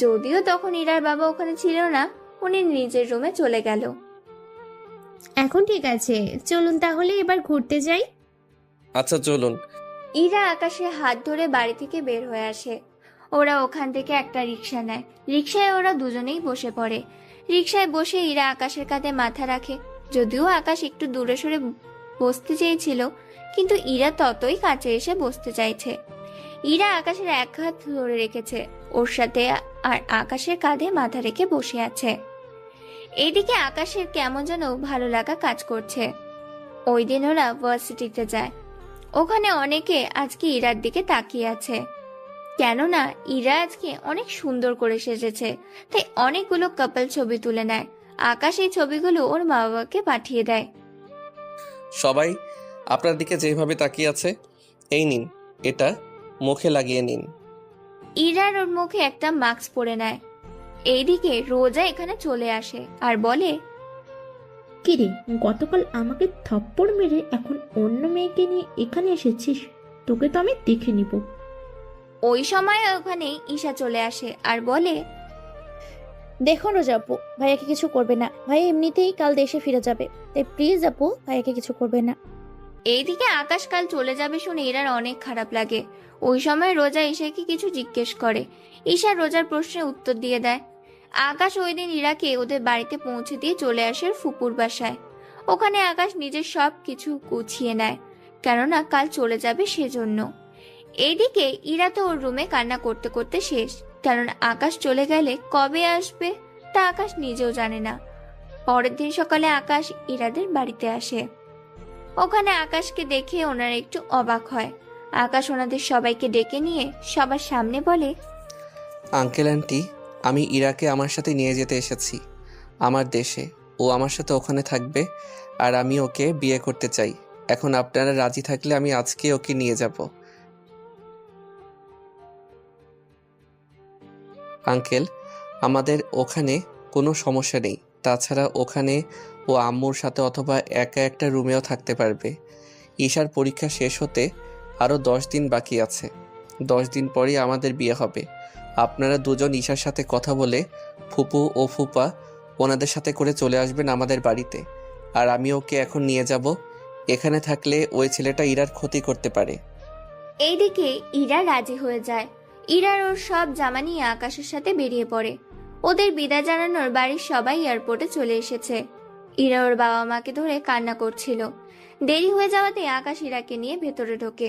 যদিও তখন ইরার বাবা ওখানে ছিল না, উনি নিজের রুমে চলে গেল। এখন ঠিক আছে, চলুন তাহলে এবার ঘুরতে যাই। আচ্ছা চলুন। ইরা আকাশের হাত ধরে বাড়ি থেকে বের হয়ে আসে। ওরা ওখান থেকে একটা রিক্সা নেয়। রিক্সায় ওরা দুজনেই বসে পড়ে। রিক্সায় বসে ইরা আকাশের কাঁধে মাথা রাখে। যদিও আকাশ একটু দূরে সরে বসতে চেয়েছিল, কিন্তু ইরা ততই কাছে এসে বসতে চাইছে। ইরা আকাশের এক হাত ধরে রেখেছে ওর সাথে, আর আকাশের কাঁধে মাথা রেখে বসে আছে। এইদিকে আকাশের কেমন যেন ভালো লাগা কাজ করছে। ওই দিন ওরা ভার্সিটিতে যায়। ওখানে অনেকে আজকে ইরার দিকে তাকিয়ে আছে, কেননা ইরা আজকে অনেক সুন্দর করে সেজেছে। তাই অনেকগুলো কাপল ছবি তুলে নেয়। আকাশ এই ছবিগুলো ওর মা বাবাকে পাঠিয়ে দেয়। সবাই আপনার দিকে যেভাবে তাকিয়ে আছে, এই নিন, এটা মুখে লাগিয়ে নিন। ইরার ওর মুখে একটা মাস্ক পরে নেয়। এইদিকে রোজা এখানে চলে আসে আর বলে, কিরে, গতকাল আমাকে থপ্পড় মেরে এখন অন্য মেয়েকে নিয়ে এখানে এসেছিস? তোকে তো আমি দেখে নিব। ওই সময় ওখানে ঈশা চলে আসে আর বলে, দেখুন রোজা আপু, ভাইয়াকে কিছু করবে না। ভাই এমনিতেই কাল দেশে ফিরে যাবে, তাই প্লিজ আপু ভাইয়াকে কিছু করবে না। এইদিকে আকাশ কাল চলে যাবে শুনে ইরার অনেক খারাপ লাগে। ওই সময় রোজা ঈশাকে কিছু জিজ্ঞেস করে। ঈশা রোজার প্রশ্নের উত্তর দিয়ে দেয়। আকাশ ওই দিন ইরাকে ওদের বাড়িতে পৌঁছে দিয়ে চলে আসে ফুপুর বাসায়। ওখানে আকাশ নিজের সব কিছু গুছিয়ে নেয়, কেননা কাল চলে যাবে সেজন্য। এইদিকে ইরা তো ওর রুমে কান্না করতে করতে শেষ, কারণ আকাশ চলে গেলে কবে আসবে তা আকাশ নিজেও জানে না। পরের দিন সকালে আকাশ ইরাদের বাড়িতে আসে। ওখানে আকাশকে দেখে ওনারা একটু অবাক হয়। আকাশ ওনাদের সবাইকে ডেকে নিয়ে সবার সামনে বলে, আঙ্কেল আন্টি, আমি ইরাকে আমার সাথে নিয়ে যেতে এসেছি আমার দেশে। ও আমার সাথে ওখানে থাকবে আর আমি ওকে বিয়ে করতে চাই। এখন আপনারা রাজি থাকলে আমি আজকে ওকে নিয়ে যাব। আঙ্কেল, আমাদের ওখানে কোনো সমস্যা নেই। তাছাড়া ওখানে ও আম্মুর সাথে অথবা একা একটা রুমেও থাকতে পারবে। ঈশার পরীক্ষা শেষ হতে আরও 10 দিন বাকি আছে। 10 দিন পরই আমাদের বিয়ে হবে। আপনারা দুজন ঈশার সাথে কথা বলে ফুপু ও ফুপা ওনাদের সাথে করে চলে আসবেন আমাদের বাড়িতে। আর আমি ওকে এখন নিয়ে যাব। এখানে থাকলে ওই ছেলেটা ইরার ক্ষতি করতে পারে। এইদিকে ইরা রাজি হয়ে যায়। ইরার ওর সব জামা নিয়ে আকাশের সাথে বেরিয়ে পড়ে। ওদের বিদায় জানানোর বাড়ির সবাই এয়ারপোর্টে চলে এসেছে। ইরা ওর বাবা মাকে ধরে কান্না করছিল। দেরি হয়ে যাওয়াতে আকাশ ইরাকে নিয়ে ভেতরে ঢোকে।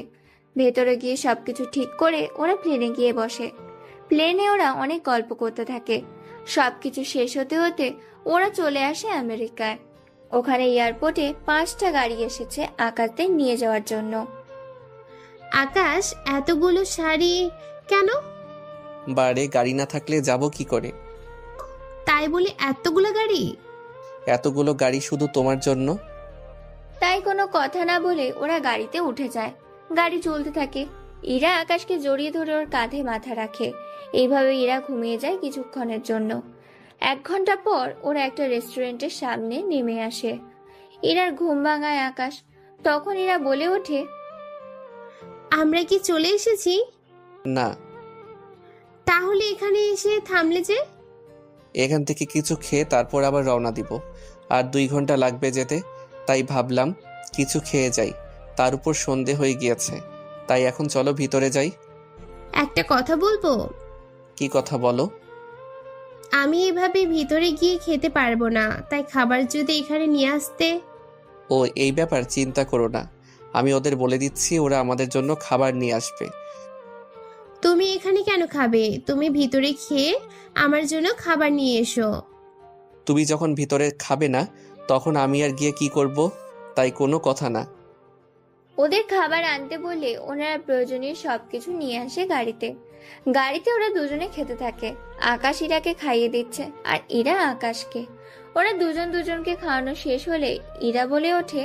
ভেতরে গিয়ে সবকিছু ঠিক করে ওরা প্লেনে গিয়ে বসে। প্লেনে ওরা অনেক গল্প করতে থাকে। সবকিছু শেষ হতে হতে ওরা চলে আসে আমেরিকায়। ওখানে এয়ারপোর্টে 5টা গাড়ি এসেছে আকাশদের নিয়ে যাওয়ার জন্য। আকাশ, এতগুলো শাড়ি কেন? বারে গাড়ি না থাকলে যাব কি করে? তাই বলে এতগুলো গাড়ি? এতগুলো গাড়ি শুধু তোমার জন্য। তাই কোনো কথা না বলে ওরা গাড়িতে উঠে যায়। গাড়ি চলতে থাকে। ইরা আকাশকে জড়িয়ে ধরে ওর কাঁধে মাথা রাখে। এইভাবে ইরা ঘুমিয়ে যায় কিছুক্ষণের জন্য। 1 ঘন্টা পর ওরা একটা রেস্টুরেন্টের সামনে নেমে আসে। ইরার ঘুম ভাঙায় আকাশ। তখন ইরা বলে ওঠে, আমরা কি চলে এসেছি? না, তাহলে এখানে এসে থামলে যে? এখান থেকে কিছু খেয়ে তারপর আবার রওনা দিব। আর 2 ঘন্টা লাগবে যেতে। তাই ভাবলাম কিছু খেয়ে যাই। তার উপর সন্ধে হয়ে গিয়েছে। তাই এখন চলো ভিতরে যাই। একটা কথা বলবো? কি কথা বলো? আমি এভাবে ভিতরে গিয়ে খেতে পারবো না। তাই খাবার যদি এখানে নিয়ে আসতে। ও এই ব্যাপার চিন্তা করো না। আমি ওদের বলে দিচ্ছি, ওরা আমাদের জন্য খাবার নিয়ে আসবে। তুমি এখানে কেন খাবে? তুমি ভিতরে খেয়ে আমার জন্য খাবার নিয়ে এসো। তুমি যখন ভিতরে খাবে না তখন আমি আর গিয়ে কি করব? তাই কোনো কথা না। ওদের খাবার আনতে বলে ওনারা প্রয়োজনীয় সবকিছু নিয়ে আসে গাড়িতে। গাড়িতে ওরা দুজনে খেতে থাকে। আকাশ ইরাকে খাইয়ে দিচ্ছে আর ইরা আকাশকে। ওরা দুজনকে খাওয়ানো শেষ হলে ইরা বলে ওঠে,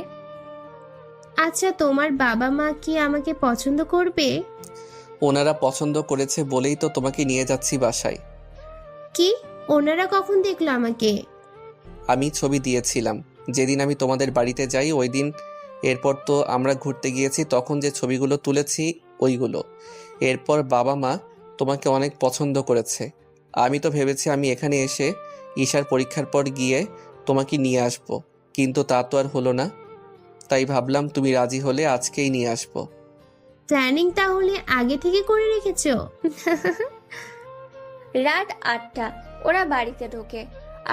আচ্ছা, তোমার বাবা মা কি আমাকে পছন্দ করবে? ওনারা পছন্দ করেছে বলেই তো তোমাকে নিয়ে যাচ্ছি বাসায়। কি? ওনারা কখন দেখলো আমাকে? আমি ছবি দিয়েছিলাম যেদিন আমি তোমাদের বাড়িতে যাই ওই দিন। এরপর তো আমরা ঘুরতে গিয়েছি, তখন যে ছবিগুলো তুলেছি ওইগুলো। এরপর বাবা মা তোমাকে অনেক পছন্দ করেছে। আমি তো ভেবেছি আমি এখানে এসে ঈশার পরীক্ষার পর গিয়ে তোমাকে নিয়ে আসব, কিন্তু তা তো আর হলো না। তাই ভাবলাম তুমি রাজি হলে আজকেই নিয়ে আসবো। প্ল্যানিং তাহলে আগে থেকে করে রেখেছো? রাত 8টা। ওরা বাড়িতে ঢোকে।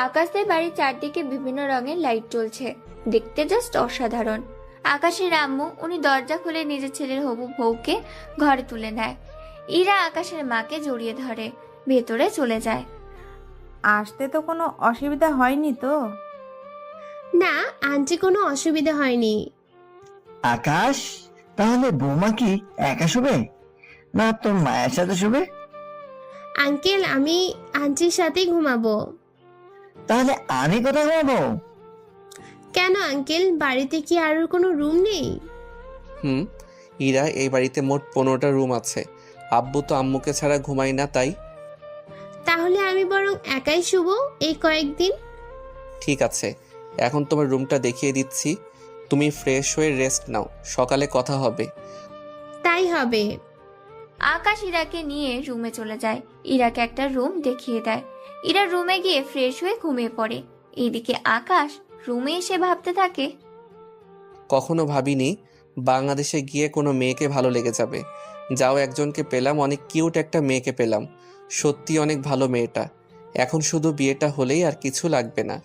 আকাশের বাড়ির চারদিকে বিভিন্ন রঙের লাইট জ্বলছে। দেখতে জাস্ট অসাধারণ। আকাশের আম্মু উনি দরজা খুলে নিজের ছেলের হবু বউকে ঘরে তুলে নেয়। ইরা আকাশের মাকে জড়িয়ে ধরে ভেতরে চলে যায়। আসতে তো কোনো অসুবিধা হয়নি তো? না আন্টি, কোনো অসুবিধা হয়নি। আকাশ, তাহলে বৌমা কি একা শুবে না তোর মায়ের সাথে শুবে? আঙ্কেল, আমি আন্টির সাথেই ঘুমাবো। তাহলে আমি কোথায় ঘুমাবো? কেন আঙ্কেল, বাড়িতে কি আর কোনো রুম নেই? ইরা, এই বাড়িতে মোট 15টা রুম আছে। আব্বু তো আম্মুকে ছাড়া ঘুমাই না, তাই। তাহলে আমি বরং একাই শুবো এই কয়েকদিন। ঠিক আছে, এখন তোমার রুমটা দেখিয়ে দিচ্ছি। তুমি ফ্রেশ হয়ে রেস্ট নাও, সকালে কথা হবে। তাই হবে। আকাশ ইরাকে নিয়ে রুমে চলে যায়। ইরাকে একটা রুম দেখিয়ে দেয়। ইরা রুমে গিয়ে ফ্রেশ হয়ে ঘুমিয়ে পড়ে। এইদিকে আকাশ রুমে এসে ভাবতে থাকে, কখনো ভাবিনি বাংলাদেশে গিয়ে কোনো মেয়েকে ভালো লেগে যাবে। যাও একজনকে পেলাম, অনেক কিউট একটা মেয়েকে পেলাম। সত্যি অনেক ভালো মেয়েটা। এখন শুধু বিয়েটা হলেই আর কিছু লাগবে না।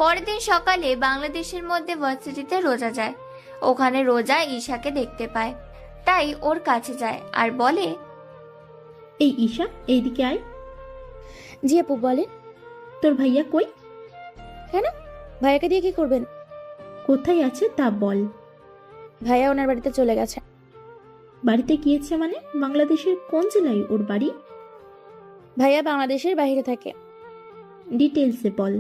পরের দিন সকালে বাংলাদেশের মধ্যে ভার্সিটিতে রোজা যায়। ওখানে রোজা ঈশাকে দেখতে পায়, তাই ওর কাছে যায় আর বলে, এই ঈশা, এইদিকে আয়। জি আপু বলেন। তোর ভাইয়া কই? কেন? ভাইয়াকে দিয়ে কি করবেন? কোথায় আছে তা বল। ভাইয়া ওনার বাড়িতে চলে গেছে। বাড়িতে গিয়েছে মানে? বাংলাদেশের কোন জেলায় ওর বাড়ি? ভাইয়া বাংলাদেশের বাইরে থাকে। ডিটেলসে বল।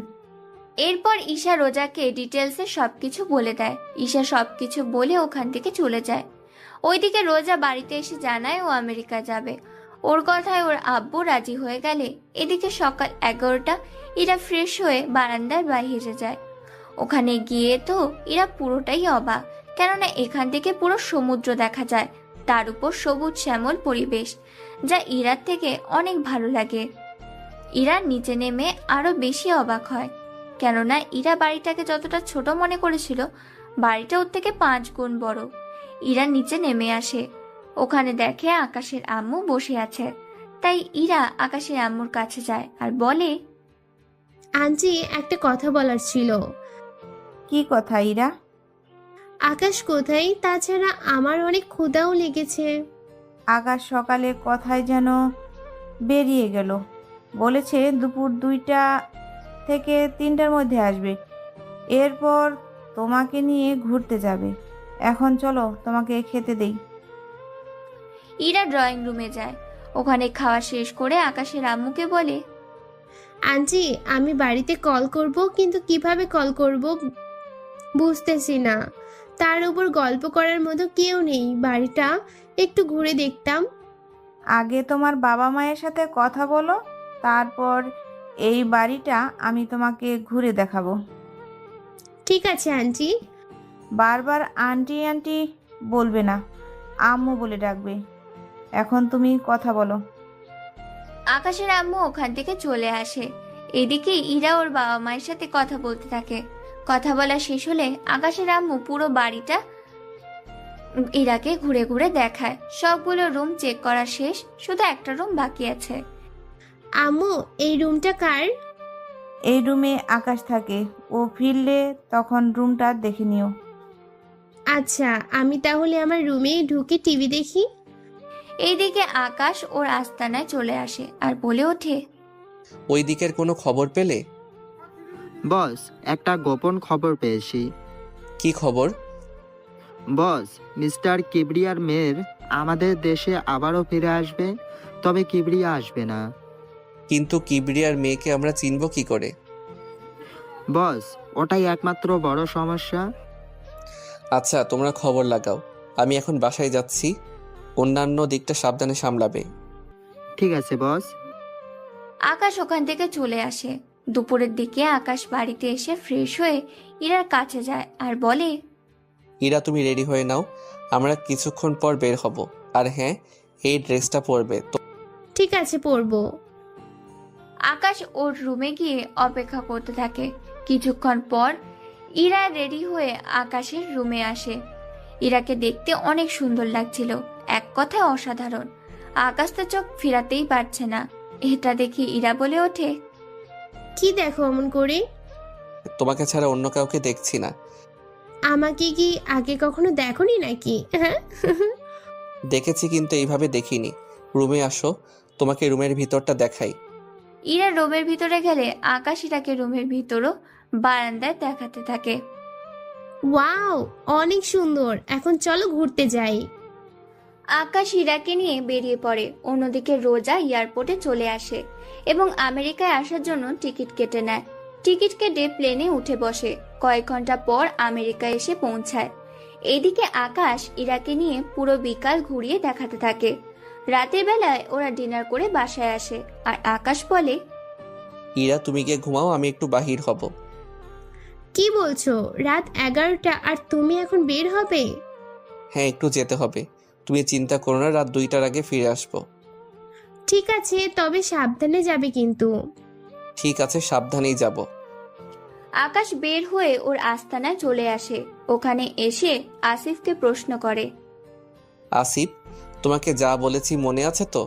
এরপর ঈশা রোজাকে ডিটেলসে সবকিছু বলে দেয়। ঈশা সবকিছু বলে ওখান থেকে চলে যায়। ওইদিকে রোজা বাড়িতে এসে জানায় ও আমেরিকা যাবে। ওর কথায় ওর আব্বু রাজি হয়ে গেলে এদিকে সকাল 11টা। ইরা ফ্রেশ হয়ে বারান্দার বাইরে যায়। ওখানে গিয়ে তো এরা পুরোটাই অবাক, কেননা এখান থেকে পুরো সমুদ্র দেখা যায়, তার উপর সবুজ শ্যামল পরিবেশ, যা ইরার থেকে অনেক ভালো লাগে। ইরা নিচে নেমে আরো বেশি অবাক হয়, কেননা ইরা বাড়িটাকে যতটা ছোট মনে করেছিল বাড়িটা ওর থেকে 5 গুণ বড়। ইরা নিচে নেমে আসে, ওখানে দেখে আকাশের আম্মু বসে আছে, তাই ইরা আকাশের আম্মুর কাছে যায় আর বলে, আন্টি একটা কথা বলার ছিল। কি কথা ইরা? আকাশ কোথায়? তাছাড়া আমার অনেক ক্ষুধাও লেগেছে। আকাশ সকালে কথায় যেন বেরিয়ে গেল, বলেছে দুপুর 2টা থেকে 3টার মধ্যে আসবে, এরপর তোমাকে নিয়ে ঘুরতে যাবে। এখন চলো তোমাকে খেতে দেই। ইরা ড্রয়িং রুমে যায়, ওখানে খাওয়া শেষ করে আকাশের আম্মুকে বলে, আন্টি আমি বাড়িতে কল করব, কিন্তু কিভাবে কল করব বুঝতেছি না। তার উপর গল্প করার মতো কেউ নেই, বাড়িটা একটু ঘুরে দেখতাম। আগে তোমার বাবা মায়ের সাথে কথা বলো, তারপর এই বাড়িটা আমি তোমাকে ঘুরে দেখাবো। ঠিক আছে আন্টি। বারবার আন্টি আন্টি বলবে না, আম্মু বলে ডাকবে। এখন তুমি কথা বলো। আকাশের আম্মু ওখান থেকে চলে আসে। এদিকে ইরা ওর বাবা মায়ের সাথে কথা বলতে থাকে। কথা বলা শেষ হলে আকাশের আম্মু পুরো বাড়িটা ইরাকে ঘুরে ঘুরে দেখায়। সবগুলো রুম চেক করা শেষ, শুধু একটা রুম বাকি আছে। আম্মু এই রুমটা কার? এই রুমে আকাশ থাকে, ও ফিরলে তখন রুমটা দেখে নিও। আচ্ছা আমি তাহলে আমার রুমে ঢুকে টিভি দেখি। এইদিকে আকাশ ওর আস্তানায় চলে আসে আর বলে ওঠে, ওই দিকের কোনো খবর পেলে? বস, একটা গোপন খবর পেয়েছি। কি খবর? বস, মিস্টার কিবরিয়ার মেয়ের আমাদের দেশে আবারও ফিরে আসবে, তবে কিবরিয়া আসবে না। কিন্তু কিবরিয়ার মেয়েকে আমরা চিনব কি করে? বস, ওটাই একমাত্র বড় সমস্যা। আচ্ছা, তোমরা খবর লাগাও, আমি এখন বাসায় যাচ্ছি, অন্যান্য দিকটা সাবধানে সামলাবে। ঠিক আছে বস। আকাশ ওখান থেকে চলে আসে। দুপুরের দিকে আকাশ বাড়িতে এসে ফ্রেশ হয়ে ইরার কাছে যায় আর বলে, ইরা তুমি রেডি হয়ে নাও, আমরা কিছুক্ষণ পর বের হব। আর হ্যাঁ, এই ড্রেসটা পরবে তো। ঠিক আছে পরবো। আকাশ ওর রুমে গিয়ে অপেক্ষা করতে থাকে। কিছুক্ষণ পর ইরা রেডি হয়ে আকাশের রুমে আসে। ইরাকে দেখতে অনেক সুন্দর লাগছিল, এক কথায় অসাধারণ। আকাশ তো চোখ ফিরাতেই পারছে না। এটা দেখে ইরা বলে ওঠে, কি দেখো অমন করে? তোমাকে ছাড়া অন্য কাউকে দেখছি না। আমাকে কি আগে কখনো দেখোনি নাকি? হ্যাঁ দেখেছি, কিন্তু এইভাবে দেখিনি। রুমে আসো, তোমাকে রুমের ভিতরটা দেখাই। ইরা রুমের ভিতরে গেলে আকাশ ইরাকে রুমের ভিতরও বারান্দায় দেখাতে থাকে। ওয়াও, অনেক সুন্দর, এখন চলো ঘুরতে যাই। আকাশ ইরাকে নিয়ে বেরিয়ে পড়ে। অন্যদিকে রোজা এয়ারপোর্টে চলে আসে এবং আমেরিকায় আসার জন্য টিকিট কেটে নেয়। টিকিট কেটে প্লেনে উঠে বসে। কয়েক ঘন্টা পর আমেরিকা এসে পৌঁছায়। এদিকে আকাশ ইরাকে নিয়ে পুরো বিকাল ঘুরিয়ে দেখাতে থাকে। রাতের বেলায় ওরা ডিনার করে বাসায় আসে আর আকাশ বলে, ইরা তুমি গিয়ে ঘুমাও, আমি একটু বাহির হব। কি বলছো? রাত 11টা আর তুমি এখন বের হবে? হ্যাঁ, একটু যেতে হবে। তুমি চিন্তা করো না, রাত 2টার আগে ফিরে আসবো। ঠিক আছে, তবে সাবধানে যাবে কিন্তু। ঠিক আছে, সাবধানেই যাব। আকাশ বের হয়ে ওর আস্তানায় চলে আসে। ওখানে এসে আসিফকে প্রশ্ন করে, আসিফ, তোমাকে যা বলেছি মনে আছে তো?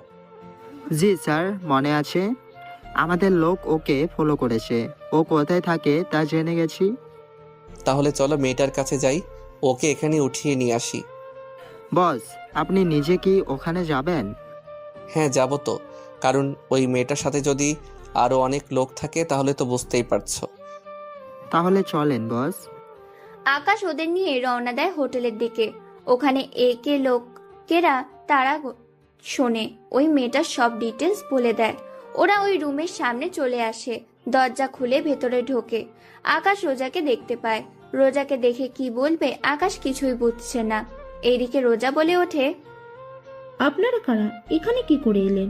জি স্যার, মনে আছে। আমাদের লোক ওকে ফলো করেছে, ও কোথায় থাকে তা জেনে গেছি। তাহলে চলো মেয়েটার কাছে যাই, ওকে এখানে উঠিয়ে নিয়ে আসি। বস, আপনি নিজে কি ওখানে যাবেন? হ্যাঁ, যাব তো, কারণ ওই মেয়েটার সাথে যদি আরো অনেক লোক থাকে তাহলে তো বুঝতেই পারছো। তাহলে চলেন বস। আকাশ ওদের নিয়ে রওনা দেয় হোটেলের দিকে। ওখানে একে লোকেরা তারা শোনে, ওই মেয়েটার সব ডিটেলস বলে দেয়। ওরা ওই রুমের সামনে চলে আসে, দরজা খুলে ভেতরে ঢোকে। আকাশ রোজাকে দেখতে পায়। রোজাকে দেখে কি বলবে আকাশ কিছুই বুঝছে না। এইদিকে রোজা বলে ওঠে, আপনারা কারা? এখানে কি করে এলেন?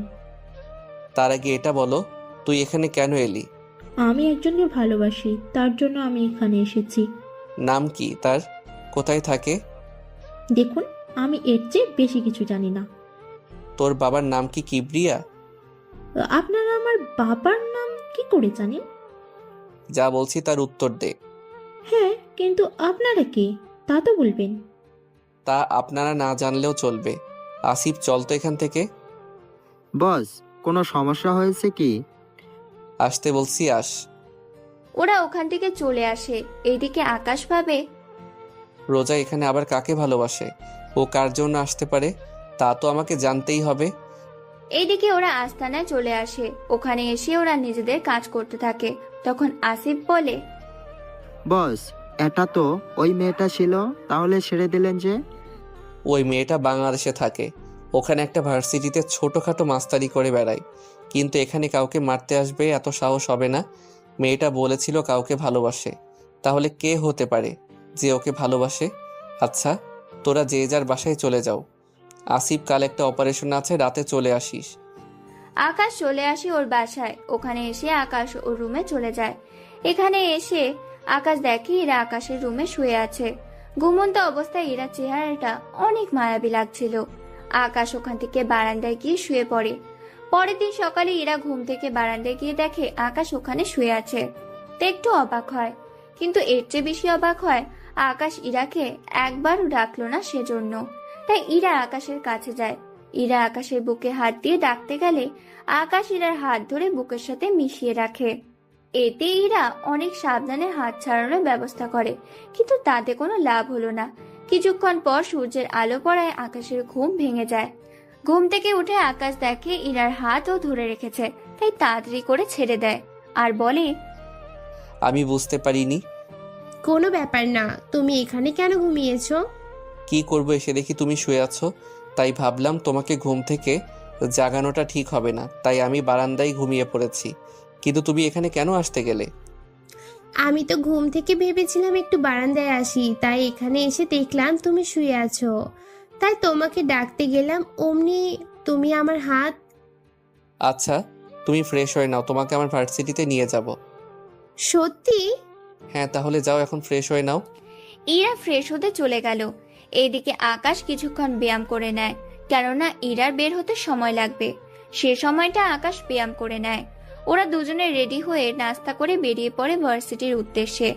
তার আগে এটা বলো, তুই এখানে কেন এলি? আমি একজনকে ভালোবাসি, তার জন্য আমি এখানে এসেছি। নাম কি তার? কোথায় থাকে? দেখুন, আমি এর চেয়ে বেশি কিছু জানি না। তোর বাবার নাম কি কিবরিয়া? আপনারা আমার বাবার নাম কি করে জানেন? যা বলছি তার উত্তর দে। হ্যাঁ, কিন্তু আপনারা কে তা তো বলবেন। তা আপনারা না জানলেও চলবে। আসিফ, চল তো এখান থেকে। বস, কোনো সমস্যা হয়েছে কি? আসতে বলছি, আস। ওরা ওখান থেকে চলে আসে। এইদিকে আকাশ ভাবে, রোজা এখানে আবার কাকে ভালোবাসে? ও কার জন্য আসতে পারে তা তো আমাকে জানতেই হবে। এইদিকে ওরা আস্তানায় চলে আসে। ওখানে এসে ওরা নিজেদের কাজ করতে থাকে। তখন আসিফ বলে, বস, এটা তো ওই মেয়েটা ছিল, তাহলে ছেড়ে দিলেন যে? ওই মেয়েটা বাংলাদেশে থাকে। ওখানে একটা ভার্সিটিতে ছোটোখাটো মাস্তারি করে বেড়ায়, কিন্তু এখানে কাউকে মারতে আসবে এত সাহস হবে না। মেয়েটা বলেছিল কাউকে ভালোবাসে। তাহলে কে হতে পারে যে ওকে ভালোবাসে? আচ্ছা, তোরা যে যার বাসায় চলে যাও। আসিফ, কাল একটা অপারেশন আছে, রাতে চলে আসিস। আকাশ চলে আসে ওর বাসায়। ওখানে এসে আকাশ ওর রুমে চলে যায়। এখানে এসে আকাশ দেখে ইরা আকাশের রুমে শুয়ে আছে। ঘুমন্ত অবস্থায় ইরার চেহারাটা অনেক মায়াবী লাগছিল। আকাশ ওখান থেকে বারান্দায় গিয়ে শুয়ে পড়ে। পরের দিন সকালে ইরা ঘুম থেকে বারান্দায় গিয়ে দেখে আকাশ ওখানে শুয়ে আছে। তো একটু অবাক হয়, কিন্তু এর চেয়ে বেশি অবাক হয় আকাশ ইরাকে একবারও ডাকলো না সেজন্য। তাই ইরা আকাশের কাছে যায়। ইরা আকাশের বুকে হাত দিয়ে ডাকতে গেলে আকাশ ইরার হাত ধরে বুকের সাথে মিশিয়ে রাখে। এতে ইরা অনেক সাবধানে হাত ছাড়ানোর ব্যবস্থা করে, কিন্তু তাতে কোনো লাভ হলো না। কিছুক্ষণ পর সূর্যের আলো পড়ায় আকাশের ঘুম ভেঙে যায়। ঘুম থেকে উঠে আকাশ দেখে ইরার হাতও ধরে রেখেছে, তাই তাড়াতাড়ি করে ছেড়ে দেয় আর বলে, আমি বুঝতে পারিনি। কোনো ব্যাপার না, তুমি এখানে কেন ঘুমিয়েছো? কি করবো, এসে দেখি তুমি শুয়ে আছো, তাই ভাবলাম তোমাকে ঘুম থেকে জাগানোটা ঠিক হবে না, তাই আমি বারান্দায় ঘুমিয়ে পড়েছি। কিন্তু তুমি এখানে কেন আসতে গেলে? আমি তো ঘুম থেকে ভেবেছিলাম একটু বারান্দায় আসি, তাই এখানে এসে দেখলাম তুমি শুয়ে আছো, তাই তোমাকে ডাকতে গেলাম। অমনি তুমি আমার হাত। আচ্ছা, তুমি ফ্রেশ হয়ে নাও, তোমাকে আমার ভার্সিটিতে নিয়ে যাব। সত্যি? হ্যাঁ, তাহলে যাও, এখন ফ্রেশ হয়ে নাও। ইরা ফ্রেশ হতে চলে গেল। এইদিকে আকাশ কিছুক্ষণ ব্যায়াম করে নেয়, কেননা ইরার বের হতে সময় লাগবে। সে সময়টা আকাশ ব্যায়াম করে নেয়। ওরা দুজনে রেডি হয়ে নাস্তা করে বেরিয়ে পড়ে ভার্সিটির উদ্দেশ্যে।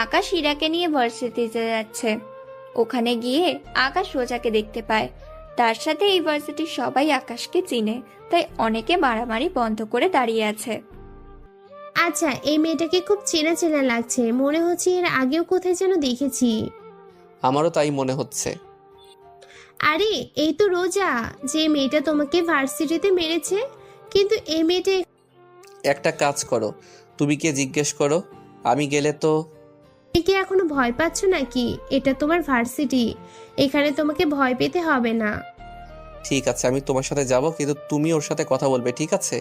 আকাশ ইরাকে নিয়ে ভার্সিটিতে যাচ্ছে। ওখানে গিয়ে আকাশ রোজাকে দেখতে পায়। তার সাথে এই ভার্সিটির সবাই আকাশকে চিনে, তাই অনেকে মারামারি বন্ধ করে দাঁড়িয়ে আছে। আচ্ছা, এই মেয়েটাকে খুব চেনা চেনা লাগছে, মনে হচ্ছে এর আগেও কোথায় যেন দেখেছি। আমারও তাই মনে হচ্ছে। আরে, এই তো রোজা, যে মেয়েটা তোমাকে ভার্সিটিতে মেরেছে। কিন্তু এই মেয়েটা একটা কাজ করো, তুমি কে জিজ্ঞেস করো, আমি গেলে তো। তুমি কি এখনো ভয় পাচ্ছ নাকি? এটা তোমার ভার্সিটি, এখানে তোমাকে ভয় পেতে হবে না। ঠিক আছে, আমি তোমার সাথে যাব, কিন্তু তুমি ওর সাথে কথা বলবে, ঠিক আছে?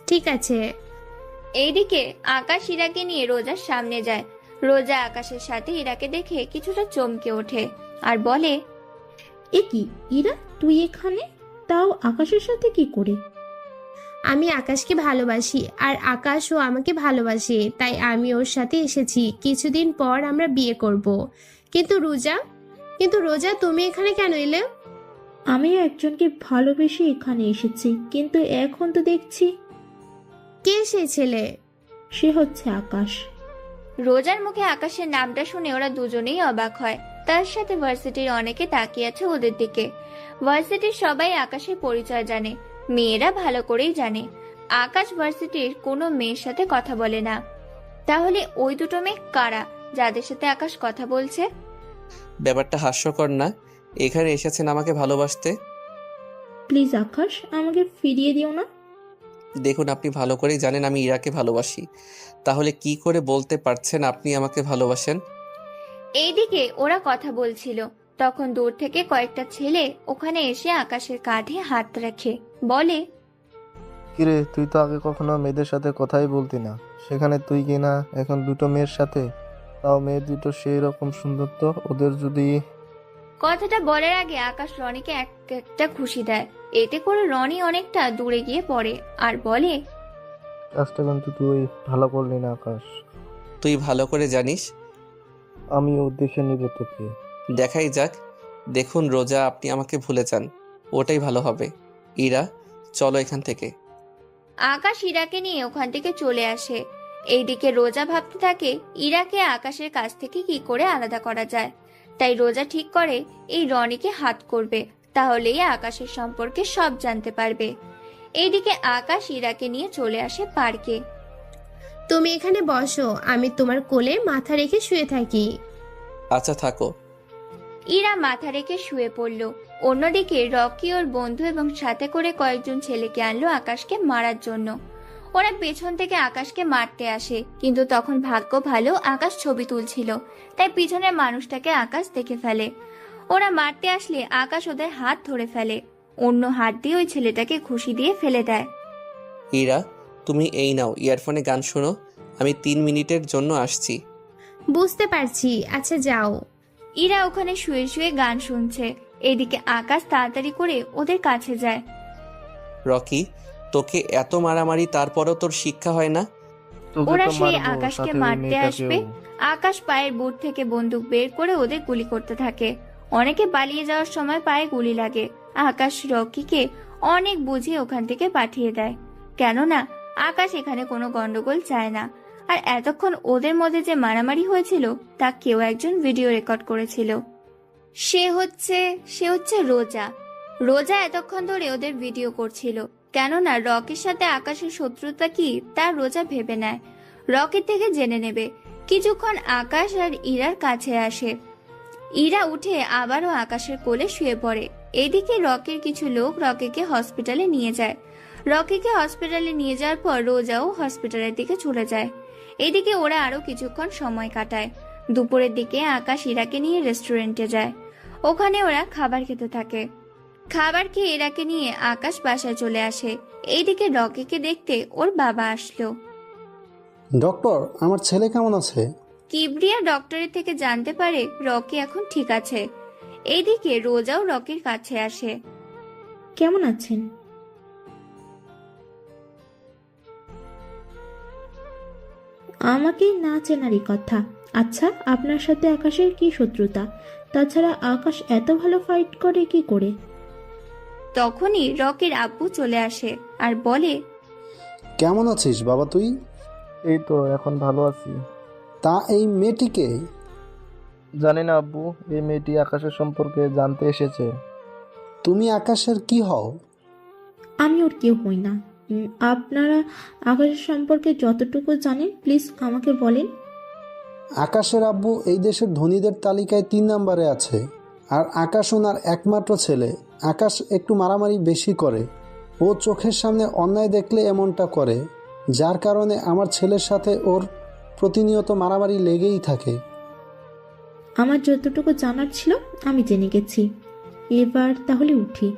ঠিক আছে। এইদিকে আকাশ ইরাকে নিয়ে রোজার সামনে যায়। রোজা আকাশের সাথে ইরাকে দেখে কিছুটা চমকে ওঠে আর বলে, এ কি ইরা, তুই এখানে? তাও আকাশের সাথে কি করে? আমি আকাশকে ভালোবাসি আর আকাশও আমাকে ভালোবাসে, তাই আমি ওর সাথে এসেছি। কিছুদিন পর আমরা বিয়ে করব। কিন্তু রোজা, তুমি এখানে কেন এলে? আমি একজনকে ভালোবেসে এখানে এসেছি, কিন্তু এখন তো দেখছি। কে সেই ছেলে? সে হচ্ছে আকাশ। রোজার মুখে আকাশের নামটা শুনে ওরা দুজনেই অবাক হয়। তার সাথে ভার্সিটির অনেকে তাকিয়ে আছে ওদের দিকে। ভার্সিটির সবাই আকাশের পরিচয় জানে, মেয়েরা ভালো করেই জানে। আকাশ ভার্সিটির কোনো মেয়ের সাথে কথা বলে না। তাহলে ওই দুটো মেয়ে কারা যাদের সাথে আকাশ কথা বলছে? ব্যাপারটা হাস্যকর না? এখানে এসেছেন আমাকে ভালোবাসতে। প্লিজ আকাশ, আমাকে ফিরিয়ে দিও না। দেখুন, আপনি ভালো করেই জানেন আমি ইরাকে ভালোবাসি, তাহলে কি করে বলতে পারছেন আপনি আমাকে ভালোবাসেন? এইদিকে ওরা কথা বলছিল, তখন দূর থেকে কয়েকটা ছেলে ওখানে এসে আকাশের কাঁধে হাত রাখে, বলে, কিরে, তুই তো আগে কখনো মেয়েদের সাথে কথাই বলতি না, সেখানে তুই কিনা এখন দুটো মেয়ের সাথে, তাও মেয়ে দুটো সেই রকম সুন্দর, তো ওদের যদি। কথাটা বলার আগে আকাশ রনিকে একটা খুশি দেয়। এতে করে রনি অনেকটা দূরে গিয়ে পড়ে আর বলে, কাজটা কিন্তু তুই ভালো করলি না আকাশ। তুই ভালো করে জানিস। আমিও দেখে নিব তোকে। দেখাই যাক। দেখুন রোজা, আপনি আমাকে ভুলে যান, ওটাই ভালো হবে। ইরা, চলো এখান থেকে। আকাশ ইরাকে নিয়ে ওখান থেকে চলে আসে। এইদিকে রোজা ভাবতে থাকে ইরাকে আকাশের কাছ থেকে কি করে আলাদা করা যায়। তাই রোজা ঠিক করে এই রনিকে হাত করবে, তাহলেই আকাশের সম্পর্কে সব জানতে পারবে। এইদিকে আকাশ ইরাকে নিয়ে চলে আসে পার্কে। তুমি এখানে বসো, আমি তোমার কোলে মাথা রেখে শুয়ে থাকি। আচ্ছা থাকো। ইরা মাথা রেখে শুয়ে পড়ল। অন্যদিকে রকি ওর বন্ধু এবং সাথে করে কয়েকজন ছেলেকে আনলো আকাশকে মারার জন্য। ওরা পেছন থেকে আকাশকে মারতে আসে, কিন্তু তখন ভাগ্য ভালো আকাশ ছবি তুলছিল, তাই পিছনের মানুষটাকে আকাশ দেখে ফেলে। ওরা মারতে আসলে আকাশ ওদের হাত ধরে ফেলে, অন্য হাত দিয়ে ওই ছেলেটাকে ঘুষি দিয়ে ফেলে দেয়। ইরা, তুমি এই নাও ইয়ারফোনে গান শোনো, আমি 3 মিনিটের জন্য আসছি। বুঝতে পারছি, আচ্ছা যাও। ইরা ওখানে শুয়ে শুয়ে গান শুনছে। এদিকে আকাশ তাড়াতাড়ি করে ওদের কাছে যায়। রকি, তোকে এত মারামারি তারপরও তোর শিক্ষা হয় না? ওরা সেই আকাশকে মারতে আসবে। আকাশ পায়ের বুট থেকে বন্দুক বের করে ওদের গুলি করতে থাকে। অনেকে পালিয়ে যাওয়ার সময় পায়ে গুলি লাগে। আকাশ রকিকে অনেক বুঝিয়ে ওখান থেকে পাঠিয়ে দেয়, কেননা আকাশ এখানে কোনো গন্ডগোল চায় না। আর এতক্ষণ ওদের মধ্যে যে মারামারি হয়েছিল তা কেউ একজন ভিডিও রেকর্ড করেছিল। সে হচ্ছে রোজা। রোজা এতক্ষণ ধরে ওদের ভিডিও করছিল, কেননা রকির সাথে আকাশের শত্রুতা কি তা রোজা ভেবে নেয়, রকির থেকে জেনে নেবে। কিছুক্ষণ আকাশ আর ইরার কাছে আসে। ইরা উঠে আবারও আকাশের কোলে শুয়ে পড়ে। এদিকে রকির কিছু লোক রকিকে হসপিটালে নিয়ে যায়। রকিকে হসপিটালে নিয়ে যাওয়ার পর রোজাও হসপিটালের দিকে চলে যায়। এদিকে ওরা আরো কিছুক্ষণ সময় কাটায়। দুপুরের দিকে আকাশ ইরাকে নিয়ে রেস্টুরেন্টে যায়। ওখানে ওরা খাবার খেতে থাকে। খাবার খেয়ে ইরাকে নিয়ে আকাশ বাসায় চলে আসে। এইদিকে রকিকে দেখতে ওর বাবা আসলো। ডক্টর, আমার ছেলে কেমন আছে? কিবরিয়া ডক্টরের থেকে জানতে পারে রকি এখন ঠিক আছে। এইদিকে রোজাও রকির কাছে আসে। কেমন আছেন? আমাকেই না চেনারই কথা। আচ্ছা, আপনার সাথে আকাশের কি শত্রুতা? তাছাড়া আকাশ এত ভালো ফাইট করে কি করে? তখনই রকির আব্বু চলে আসে আর বলে, কেমন আছিস বাবা তুই? এই তো এখন ভালো আছি। তা এই মেয়েটিকে? জানি না আব্বু, এই মেয়েটি আকাশের সম্পর্কে জানতে এসেছে। তুমি আকাশের কি হও? আমি ওর কেউ হই না। আপনারা আকাশের সম্পর্কে যতটুকু জানেন প্লিজ আমাকে বলেন। আকাশের আব্বু এই দেশের ধনীদের তালিকায় 3 নম্বরে আছে, আর আকাশ ওনার একমাত্র ছেলে। আকাশ একটু মারামারি বেশি করে, ও চোখের সামনে অন্যায় দেখলে এমনটা করে, যার কারণে আমার ছেলের সাথে ওর প্রতিনিয়ত মারামারি লেগেই থাকে। আমার যতটুকু জানার ছিল আমি জেনে গেছি, এবার তাহলে উঠি।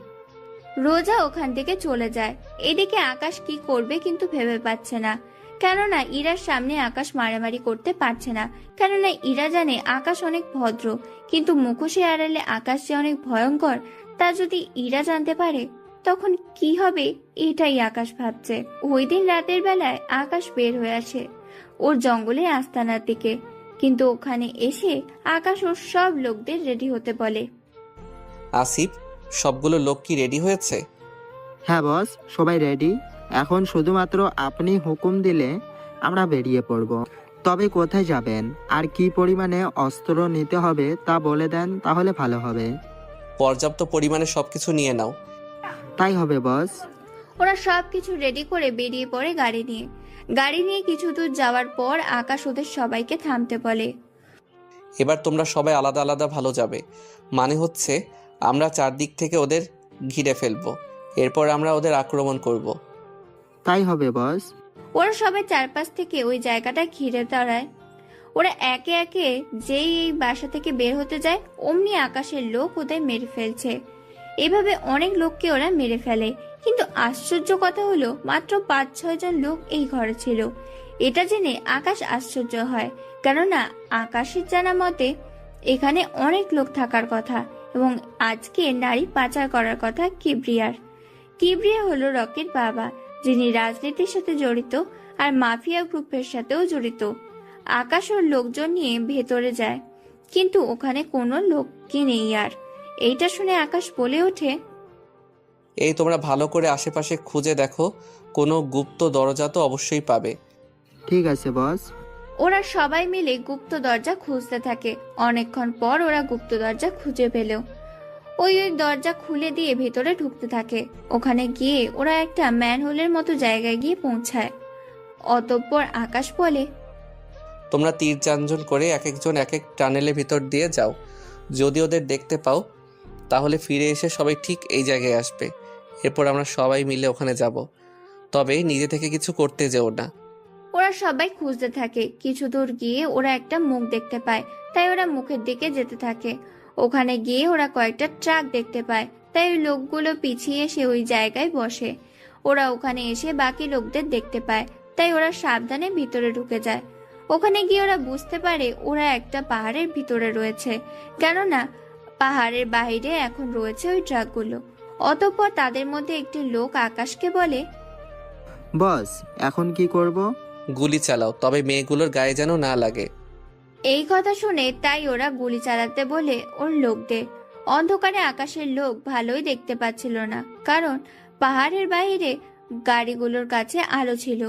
রোজা ওখান থেকে চলে যায়। এদিকে আকাশ কি করবে কিন্তু ভেবে পাচ্ছে না, কেননা ইরার সামনে আকাশ মারামারি করতে পারছে না। কেননা ইরা জানে আকাশ অনেক ভদ্র, কিন্তু মুখোশে আড়ালে আকাশ যে অনেক ভয়ঙ্কর তা যদি ইরা জানতে পারে তখন কি হবে, এটাই আকাশ ভাবছে। ওই দিন রাতের বেলায় আকাশ বের হয়ে আসে ওর জঙ্গলের আস্তানার দিকে, কিন্তু ওখানে এসে আকাশ ওর সব লোকদের রেডি হতে বলে। আসিফ, সবগুলো লোক কি রেডি হয়েছে? হ্যাঁ বস, সবাই রেডি। এখন শুধুমাত্র আপনি হুকুম দিলে আমরা বেরিয়ে পড়ব। তবে কোথায় যাবেন আর কি পরিমাণে অস্ত্র নিতে হবে তা বলে দেন, তাহলে ভালো হবে। পর্যাপ্ত পরিমাণে সবকিছু নিয়ে নাও। তাই হবে বস। ওরা সবকিছু রেডি করে বেরিয়ে পড়ে গাড়ি নিয়ে কিছু দূর যাওয়ার পর আকাশ ওদের সবাইকে থামতে বলে। এবার তোমরা সবাই আলাদা আলাদা ভালো যাবে, মানে হচ্ছে আমরা চারদিক থেকে ওদের ঘিরে ফেলবো, এরপর আমরা ওদের আক্রমণ করব। তাই হবে বস। ওরা সবাই চারপাশ থেকে ওই জায়গাটা ঘিরে দাঁড়ায়। ওরা একে একে যেই এই বাসা থেকে বের হতে যায় অমনি আকাশের লোক ওদের মেরে ফেলছে। এভাবে অনেক লোককে ওরা মেরে ফেলে, কিন্তু আশ্চর্য কথা হলো মাত্র 5-6 জন লোক এই ঘরে ছিল। এটা জেনে আকাশ আশ্চর্য হয়, কেননা আকাশের জানা মতে এখানে অনেক লোক থাকার কথা এবং আজকে নারী পাচার করার কথা কিবরিয়া হলো রকির বাবা, যিনি রাজনীতির সাথে জড়িত আর মাফিয়া গ্রুপের সাথেও জড়িত। আকাশ ওর লোকজন নিয়ে ভেতরে যায়, কিন্তু ওখানে কোনো লোককে নেই। আর এইটা শুনে আকাশ বলে ওঠে, এই তোমরা ভালো করে আশেপাশে খুঁজে দেখো, কোনো গুপ্ত দরজা তো অবশ্যই পাবে। ঠিক আছে বস। ওরা সবাই মিলে গুপ্ত দরজা খুঁজতে থাকে। অনেকক্ষণ পর ওরা গুপ্ত দরজা খুঁজে পেল। ওই দরজা খুলে দিয়ে ভেতরে ঢুকতে থাকে। ওখানে গিয়ে ওরা একটা ম্যানহোলের মতো জায়গায় গিয়ে পৌঁছায়। অতঃপর আকাশ বলে, তোমরা 3-4 জন করে এক একজন এক এক টানেলের ভিতর দিয়ে যাও। যদি ওদের দেখতে পাও তাহলে ফিরে এসে সবাই ঠিক এই জায়গায় আসবে। এরপর আমরা সবাই মিলে ওখানে যাব। তবে নিজে থেকে কিছু করতে যেও না। ওরা সবাই খুঁজতে থাকে। কিছু দূর গিয়ে ওরা একটা মুখ দেখতে পায়, তাই ওরা মুখের দিকে যেতে থাকে। ওখানে গিয়ে ওরা কয়েকটা ট্রাক দেখতে পায়, তাই ওই লোকগুলো পিছিয়ে এসে ওই জায়গায় বসে। ওরা ওখানে এসে বাকি লোকদের দেখতে পায়, তাই ওরা সাবধানে ভিতরে ঢুকে যায়। ওখানে গিয়ে ওরা বুঝতে পারে ওরা একটা পাহাড়ের ভিতরে রয়েছে, কেননা পাহাড়ের বাইরে এখন রয়েছে ওই ট্রাকগুলো। অতঃপর তাদের মধ্যে একটি লোক আকাশকে বলে, বস এখন কি করব? গুলি চালাও, তবে মেয়েগুলোর গায়ে যেন না লাগে। এই কথা শুনে তাই ওরা গুলি চালাতে বলে ওর লোকদের। অন্ধকারে আকাশের লোক ভালোই দেখতে পাচ্ছিল না, কারণ পাহাড়ের বাইরে গাড়িগুলোর কাছে আলো ছিল।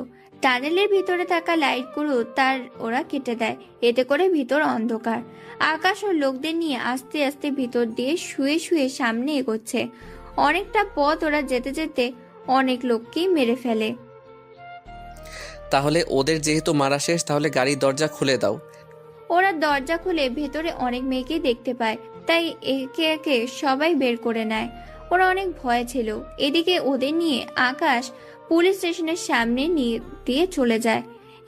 টানেলের ভিতরে থাকা লাইটগুলো তার ওরা কেটে দেয়, এতে করে ভিতর অন্ধকার। আকাশ ও লোকদের নিয়ে আস্তে আস্তে ভিতর দিয়ে শুয়ে শুয়ে সামনে এগোচ্ছে। অনেকটা পথ ওরা যেতে যেতে অনেক লোককেই মেরে ফেলে। তাহলে ওদের যেহেতু মারা শেষ, তাহলে গাড়ির দরজা খুলে দাও। ওরা দরজা খুলে ভেতরে অনেক মেয়েকেই দেখতে পায়, তাই একে একে সবাই বের করে নেয়। ওরা অনেক ভয় ছিল। এদিকে ওদের নিয়ে আকাশ পুলিশ স্টেশনের সামনে নিয়ে দিয়ে চলে যায়।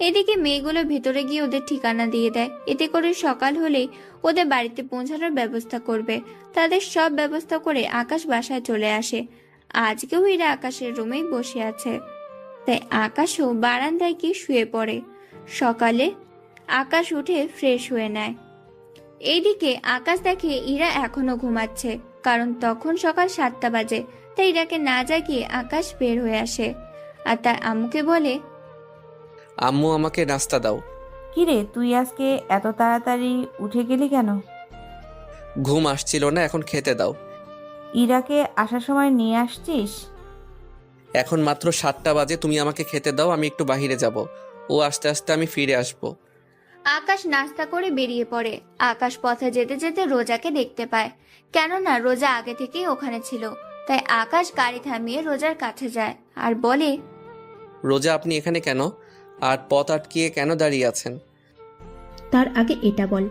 এদিকে মেয়েগুলো ভেতরে গিয়ে ওদের ঠিকানা দিয়ে দেয়। এতে করে সকাল হলেই ওদের বাড়িতে পৌঁছানোর ব্যবস্থা করবে। তাদের সব ব্যবস্থা করে আকাশ বাসায় চলে আসে। আজকেও এরা আকাশের রুমেই বসে আছে, তাই আকাশও বারান্দায় গিয়ে শুয়ে পড়ে। সকালে আকাশ উঠে ফ্রেশ হয়ে নেয়। এইদিকে আকাশ দেখে ইরা এখনো ঘুমাচ্ছে, কারণ তখন সকাল 7টা বাজে। তাই ইরাকে না জাগিয়ে আকাশ বের হয়ে আসে আর তার আম্মুকে বলে, আম্মু আমাকে নাস্তা দাও। কিরে, তুই আজকে এত তাড়াতাড়ি উঠে গেলি কেন? ঘুম আসছিল না, এখন খেতে দাও। ইরাকে আসার সময় নিয়ে আসছিস? এখন মাত্র 7টা বাজে, তুমি আমাকে খেতে দাও, আমি একটু বাহিরে যাব। ও আস্তে আস্তে আমি ফিরে আসবো। আকাশ নাস্তা করে বেরিয়ে পড়ে। আকাশ পথে যেতে যেতে রোজাকে দেখতে পায়, কেননা রোজা আগে থেকেই ওখানে ছিল। তাই আকাশ গাড়ি থামিয়ে রোজার কাছে যায় আর বলে, রোজা, আপনি এখানে কেন? আর পথ আটকিয়ে কেন দাঁড়িয়ে আছেন? তার আগে এটা বল,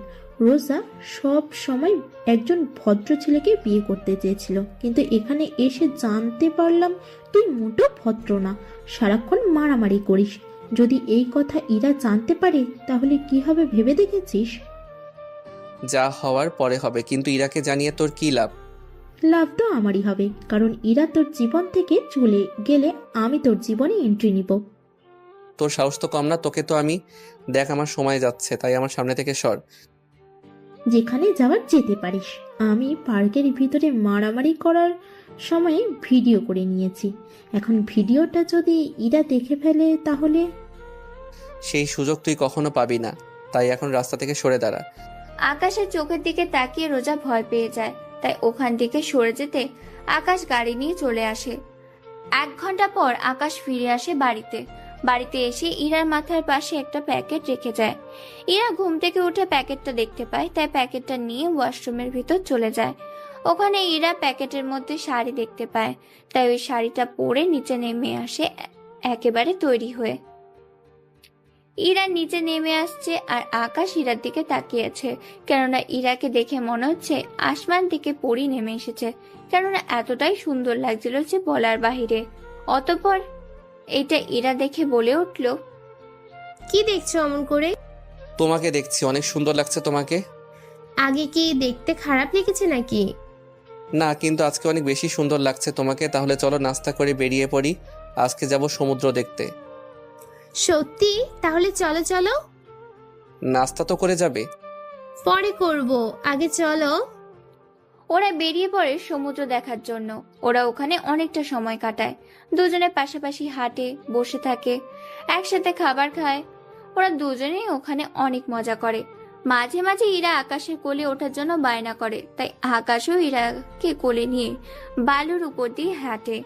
রোজা সব সময় একজন ভদ্র ছেলেকে বিয়ে করতে চেয়েছিল, কিন্তু এখানে এসে জানতে পারলাম তুই মোটেও ভদ্র না, সারাক্ষণ মারামারি করিস। যদি এই কথা ইরা জানতে পারে তাহলে কি হবে ভেবে দেখেছিস? যা হওয়ার পরে হবে, কিন্তু ইরাকে জানিয়ে তোর কি লাভ? লাভ তো আমারই হবে, কারণ ইরা তোর জীবন থেকে চলে গেলে আমি তোর জীবনে এন্ট্রি নিব। তোর সাহস তো কম না। তোকে তো আমি দেখ, আমার সময় যাচ্ছে, তাই আমার সামনে থেকে সর। যেখানে যাওয়ার যেতে পারিস। আমি পার্কের ভিতরে মারামারি করার সময়ে ভিডিও করে নিয়েছি। এখন ভিডিওটা যদি ইরা দেখে ফেলে তাহলে? সেই সুযোগ তুই কখনো পাবি না, তাই এখন রাস্তা থেকে সরে দাঁড়া। আকাশের চোখের দিকে তাকিয়ে রোজা ভয় পেয়ে যায়, তাই ওখান থেকে সরে যেতে আকাশ গাড়ি নিয়ে চলে আসে। 1 ঘন্টা পর আকাশ ফিরে আসে বাড়িতে। বাড়িতে এসে ইরার মাথার পাশে একটা প্যাকেট রেখে যায়। ইরা ঘুম থেকে উঠে প্যাকেটটা দেখতে পায়, তাই প্যাকেটটা নিয়ে ওয়াশরুমের ভিতর চলে যায়। ওখানে ইরা প্যাকেটের মধ্যে শাড়ি দেখতে পায়, তাই ওই শাড়িটা পরে নিচে নেমে আসে একেবারে তৈরি হয়ে। ইরা নিচে নেমে আসছে আর আকাশ ইরার দিকে তাকিয়েছে, কেননা ইরাকে দেখে মনে হচ্ছে আসমান থেকে পরি নেমে এসেছে, কেননা এতটাই সুন্দর লাগছিল যে বলার বাহিরে। অতঃপর এটা ইরা দেখে বলে উঠল, কি দেখছো অমন করে? তোমাকে দেখছি, অনেক সুন্দর লাগছে তোমাকে। আগে কি দেখতে খারাপ লেগেছে নাকি? না, কিন্তু আজকে অনেক বেশি সুন্দর লাগছে তোমাকে। তাহলে চলো নাস্তা করে বেরিয়ে পড়ি, আজকে যাব সমুদ্র দেখতে। সত্যি? তাহলে চলো চলো। নাস্তা তো করে যাবে? পরে করব, আগে চলো। ওরা বেরিয়ে পড়ে সমুদ্র দেখার জন্য। ওরা ওখানে অনেকটা সময় কাটায়, দুজনে পাশাপাশি হাঁটে, বসে থাকে, একসাথে খাবার খায়। ওরা দুজনেই ওখানে অনেক মজা করে। মাঝে মাঝে ইরা আকাশের কোলে ওঠার জন্য বায়না করে, তাই আকাশও ইরাকে কোলে নিয়ে বালুর উপর দিয়ে হাঁটে।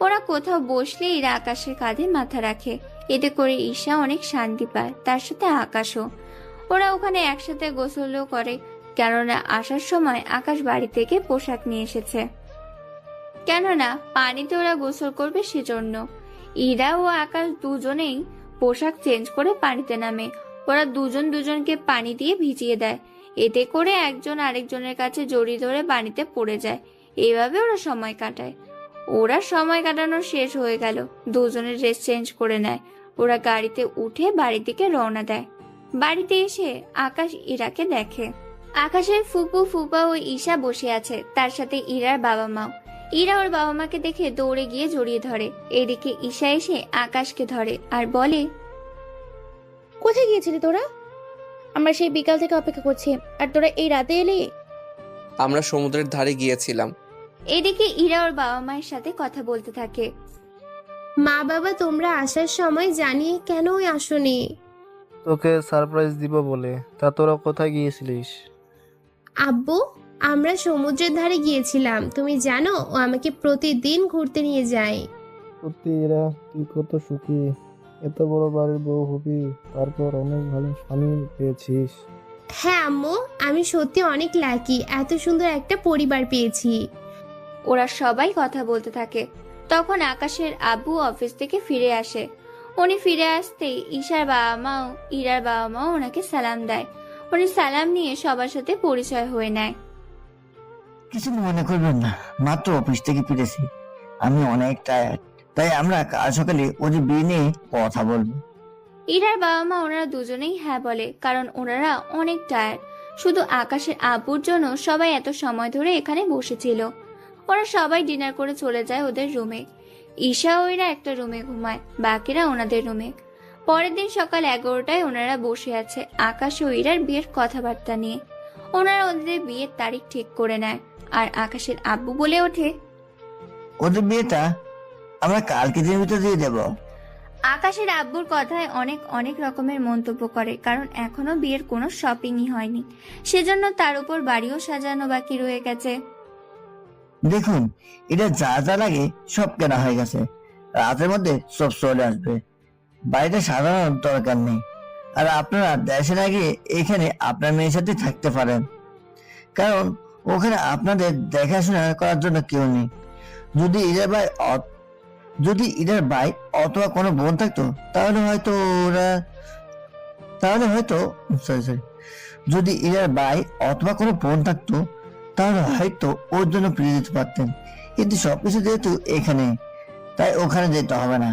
ওরা কোথাও বসলে ইরা আকাশের কাঁধে মাথা রাখে, এতে করে ঈশা অনেক শান্তি পায়, তার সাথে আকাশও। ওরা ওখানে একসাথে গোসলও করে, কেননা আসার সময় আকাশ বাড়ি থেকে পোশাক নিয়ে এসেছে, কেননা পানিতে ওরা গোসল করবে সেজন্য। ইরা ও আকাশ দুজনেই পোশাক চেঞ্জ করে পানিতে নামে। ওরা দুজন দুজনকে পানি দিয়ে ভিজিয়ে দেয়, এতে করে একজন আরেকজনের কাছে জড়িয়ে ধরে পানিতে পড়ে যায়। এভাবে ওরা সময় কাটায়। ওরা সময় কাটানো শেষ হয়ে গেল, দুজনের ড্রেস চেঞ্জ করে নেয়। ওরা গাড়িতে উঠে বাড়ির দিকে রওনা দেয়। বাড়িতে এসে আকাশ ইরাকে দেখে। আকাশের ফুপু ফুপা ও ঈশা বসে আছে, তার সাথে ইরার বাবা মাও। ইরা ওর বাবা মাকে দেখে দৌড়ে গিয়ে জড়িয়ে ধরে। এদিকে ঈশা এসে আকাশকে ধরে আর বলে, কোথায় গিয়েছিলি তোরা? আমরা সেই বিকাল থেকে অপেক্ষা করছি, আর তোরা এই রাতে এলি? আমরা সমুদ্রের ধারে গিয়েছিলাম। এদিকে ইরা ওর বাবা মায়ের সাথে কথা বলতে থাকে। মা বাবা তোমরা আসার সময় জানিয়ে কেনই আসোনি? তোকে সারপ্রাইজ দিব বলে। তা তোরা কোথায় গিয়েছিলিস? আব্বু, আমরা সমুদ্রের ধারে গিয়েছিলাম। তুমি জানো ও আমাকে প্রতিদিন ঘুরতে নিয়ে যায়। সত্যি এরা তুই কত সুখী, এত বড় বাড়ির বউ হবি, তারপর অনেক ভালো স্বামী পেয়েছিস। হ্যাঁ আম্মু, আমি সত্যি অনেক লাকি, এত সুন্দর একটা পরিবার পেয়েছি। ওরা সবাই কথা বলতে থাকে। তখন আকাশের আব্বু অফিস থেকে ফিরে আসে। উনি ফিরে আসতেই ঈশার বাবা মাও ইরার বাবা মাও ওনাকে সালাম দেয়। উনি সালাম নিয়ে সবার সাথে পরিচয় হয়ে নেয়। কিছু মনে করবেন না, মাত্র অফিস থেকে ফিরেছি, আমি অনেক টায়ার্ড, তাই আমরা কাল সকালে ওদের বিয়ে নিয়ে কথা বলবো। ইরার বাবা মা ওনারা দুজনেই হ্যাঁ বলে, কারণ ওনারা অনেক টায়ার্ড। শুধু আকাশের আব্বুর জন্য সবাই এত সময় ধরে এখানে বসেছিল। ওরা সবাই ডিনার করে চলে যায় ওদের রুমে। ঈশা ও ইরা একটা রুমে ঘুমায়, বাকিরা ওনাদের রুমে। পরের দিন সকাল 11টায় ওনারা বসে আছে আকাশ ও ইরার বিয়ের কথাবার্তা নিয়ে। ওনারা ওদের বিয়ের তারিখ ঠিক করে নেয়, আর আকাশের আব্বু বলে ওঠে, ওদের বিয়েটা আমরা কালকে দিনের ভিতরে দিয়ে দেবো। আকাশের আব্বুর কথায় অনেক অনেক রকমের মন্তব্য করে, কারণ এখনো বিয়ের কোনো শপিংই হয়নি, সেজন্য তার উপর বাড়িও সাজানো বাকি রয়ে গেছে। দেখুন, এটা যা যা লাগে সব কেনা হয়ে গেছে, রাতের মধ্যে সব চলে আসবে, বাড়িটা সাজানোর দরকার নেই। আর আপনারা দেশের আগে এখানে আপনার মেয়ের সাথে থাকতে পারেন, কারণ ওখানে আপনাদের দেখাশোনা করার জন্য কেউ নেই। যদি ইরার ভাই অথবা কোনো বোন থাকতো তাহলে হয়তো যদি ইরার ভাই অথবা কোনো বোন থাকতো তাহলে হয়তো ওর জন্য ফিরে যেতে পারতেন, কিন্তু সবকিছু যেহেতু এখানে, তাই ওখানে যেতে হবে না।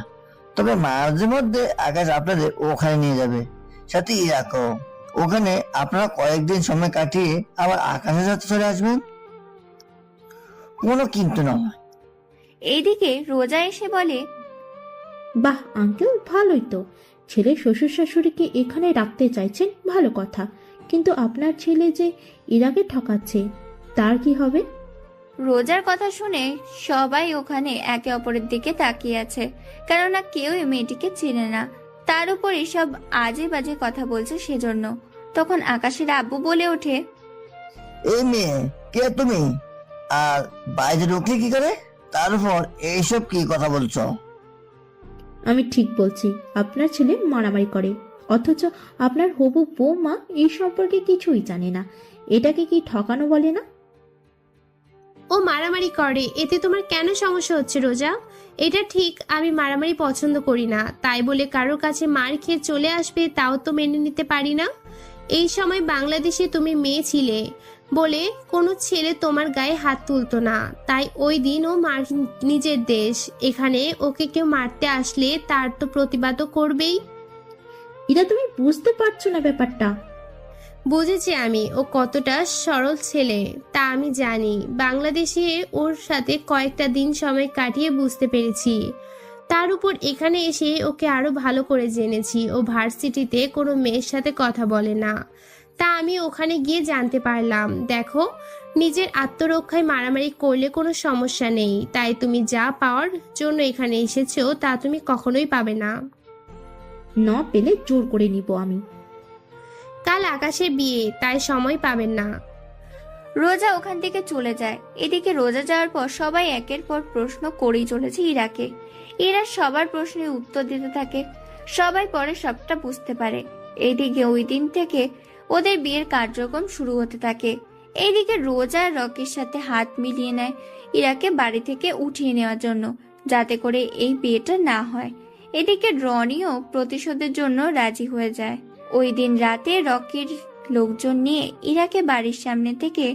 তবে মাঝে মধ্যে আকাশ আপনাদের ওখানে নিয়ে যাবে, সাথে ইরাকও। ওখানে আপনারা কয়েকদিন সময় কাটিয়ে আবার আকাশের সাথে চলে আসবেন, কোনো কিন্তু নয়। এইদিকে রোজা এসে বলে, বাহ আঙ্কেল, ভালোই তো, ছেলে শ্বশুর শাশুড়িকে এখানে রাখতে চাইছেন, ভালো কথা। কিন্তু আপনার ছেলে যে ইরাকে ঠকাচ্ছে, তার কি হবে? রোজার কথা শুনে সবাই ওখানে একে অপরের দিকে তাকিয়ে আছে, কেননা কেউ এই মেয়েটিকে চেনে না, তার উপর এসব আজে বাজে কথা বলছে সেজন্য। তখন আকাশের আব্বু বলে ওঠে, এই মেয়ে কে তুমি, আর বাইরে ঢুকলে কি করে, তার উপর এইসব কি কথা বলছো? আমি ঠিক বলছি, আপনার ছেলে মারামারি করে, অথচ আপনার হবু বৌমা এই সম্পর্কে কিছুই জানে না। এটাকে কি ঠকানো বলে না? ও মারামারি করে, এতে তোমার কেন সমস্যা হচ্ছে রোজা? এটা ঠিক, আমি মারামারি পছন্দ করি না, তাই বলে কারোর কাছে মার খেয়ে চলে আসবে তাও তো মেনে নিতে পারি না। এই সময় বাংলাদেশে তুমি মেয়ে ছিলে বলে কোনো ছেলে তোমার গায়ে হাত তুলতো না, তাই ওই দিন ও নিজের দেশ, এখানে ওকে কেউ মারতে আসলে তার তো প্রতিবাদও করবেই। এটা তুমি বুঝতে পারছো না ব্যাপারটা। বুঝেছি আমি ও কতটা সরল ছেলে, তা আমি জানি। বাংলাদেশে ওর সাথে কয়েকটা দিন সময় কাটিয়ে বুঝতে পেরেছি, তার উপর এখানে এসে ওকে আরো ভালো করে জেনেছি। ও ভার্সিটিতে কোনো মেয়ের সাথে কথা বলে না, তা আমি ওখানে গিয়ে জানতে পারলাম। দেখো নিজের আত্মরক্ষায় মারামারি করলে কোনো সমস্যা নেই, তাই তুমি যা পাওয়ার জন্য এখানে এসেছো তা তুমি কখনোই পাবে না। না পেলে জোর করে নিব আমি। কাল আকাশের বিয়ে, তাই সময় পাবেন না। রোজা ওখান থেকে চলে যায়। এদিকে রোজা যাওয়ার পর সবাই একের পর প্রশ্ন করেই চলেছে ইরাকে। ইরা সবার প্রশ্নের উত্তর দিতে থাকে। সবাই পরে সবটা বুঝতে পারে। এইদিকে ওই দিন থেকে ওদের বিয়ের কার্যক্রম শুরু হতে থাকে। এইদিকে রোজা রকির সাথে হাত মিলিয়ে নেয় ইরাকে বাড়ি থেকে উঠিয়ে নেওয়ার জন্য, যাতে করে এই বিয়েটা না হয়। এদিকে রনিও প্রতিশোধের জন্য রাজি হয়ে যায়। ওই দিন রাতে রকির লোকজন নিয়ে ইরাকে বাড়ির সামনে থেকে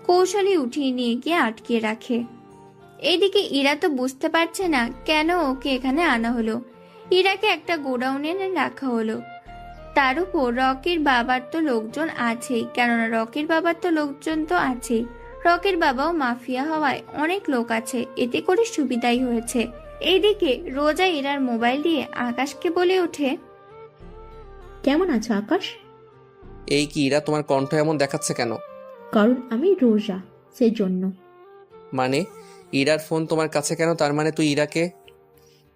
কৌশলী উঠিয়ে নিয়ে গিয়ে আটকিয়ে রাখে। এইদিকে ইরা তো বুঝতে পারছে না কেন ওকে এখানে আনা হলো। ইরাকে একটা গোডাউনে রাখা হলো। তার উপর রকির বাবার তো লোকজন আছেই, কেননা রকির বাবার তো লোকজন তো আছেই। রকির বাবাও মাফিয়া হওয়ায় অনেক লোক আছে, এতে করে সুবিধাই হয়েছে। এইদিকে রোজা ইরার মোবাইল দিয়ে আকাশকে বলে ওঠে, কেমন আছো আকাশ? এই কি ইরা, তোমার কণ্ঠ এমন দেখাচ্ছে কেন? কারণ আমি রোজা, সেজন্য। মানে ইরার ফোন তোমার কাছে কেন? তার মানে তুই ইরাকে...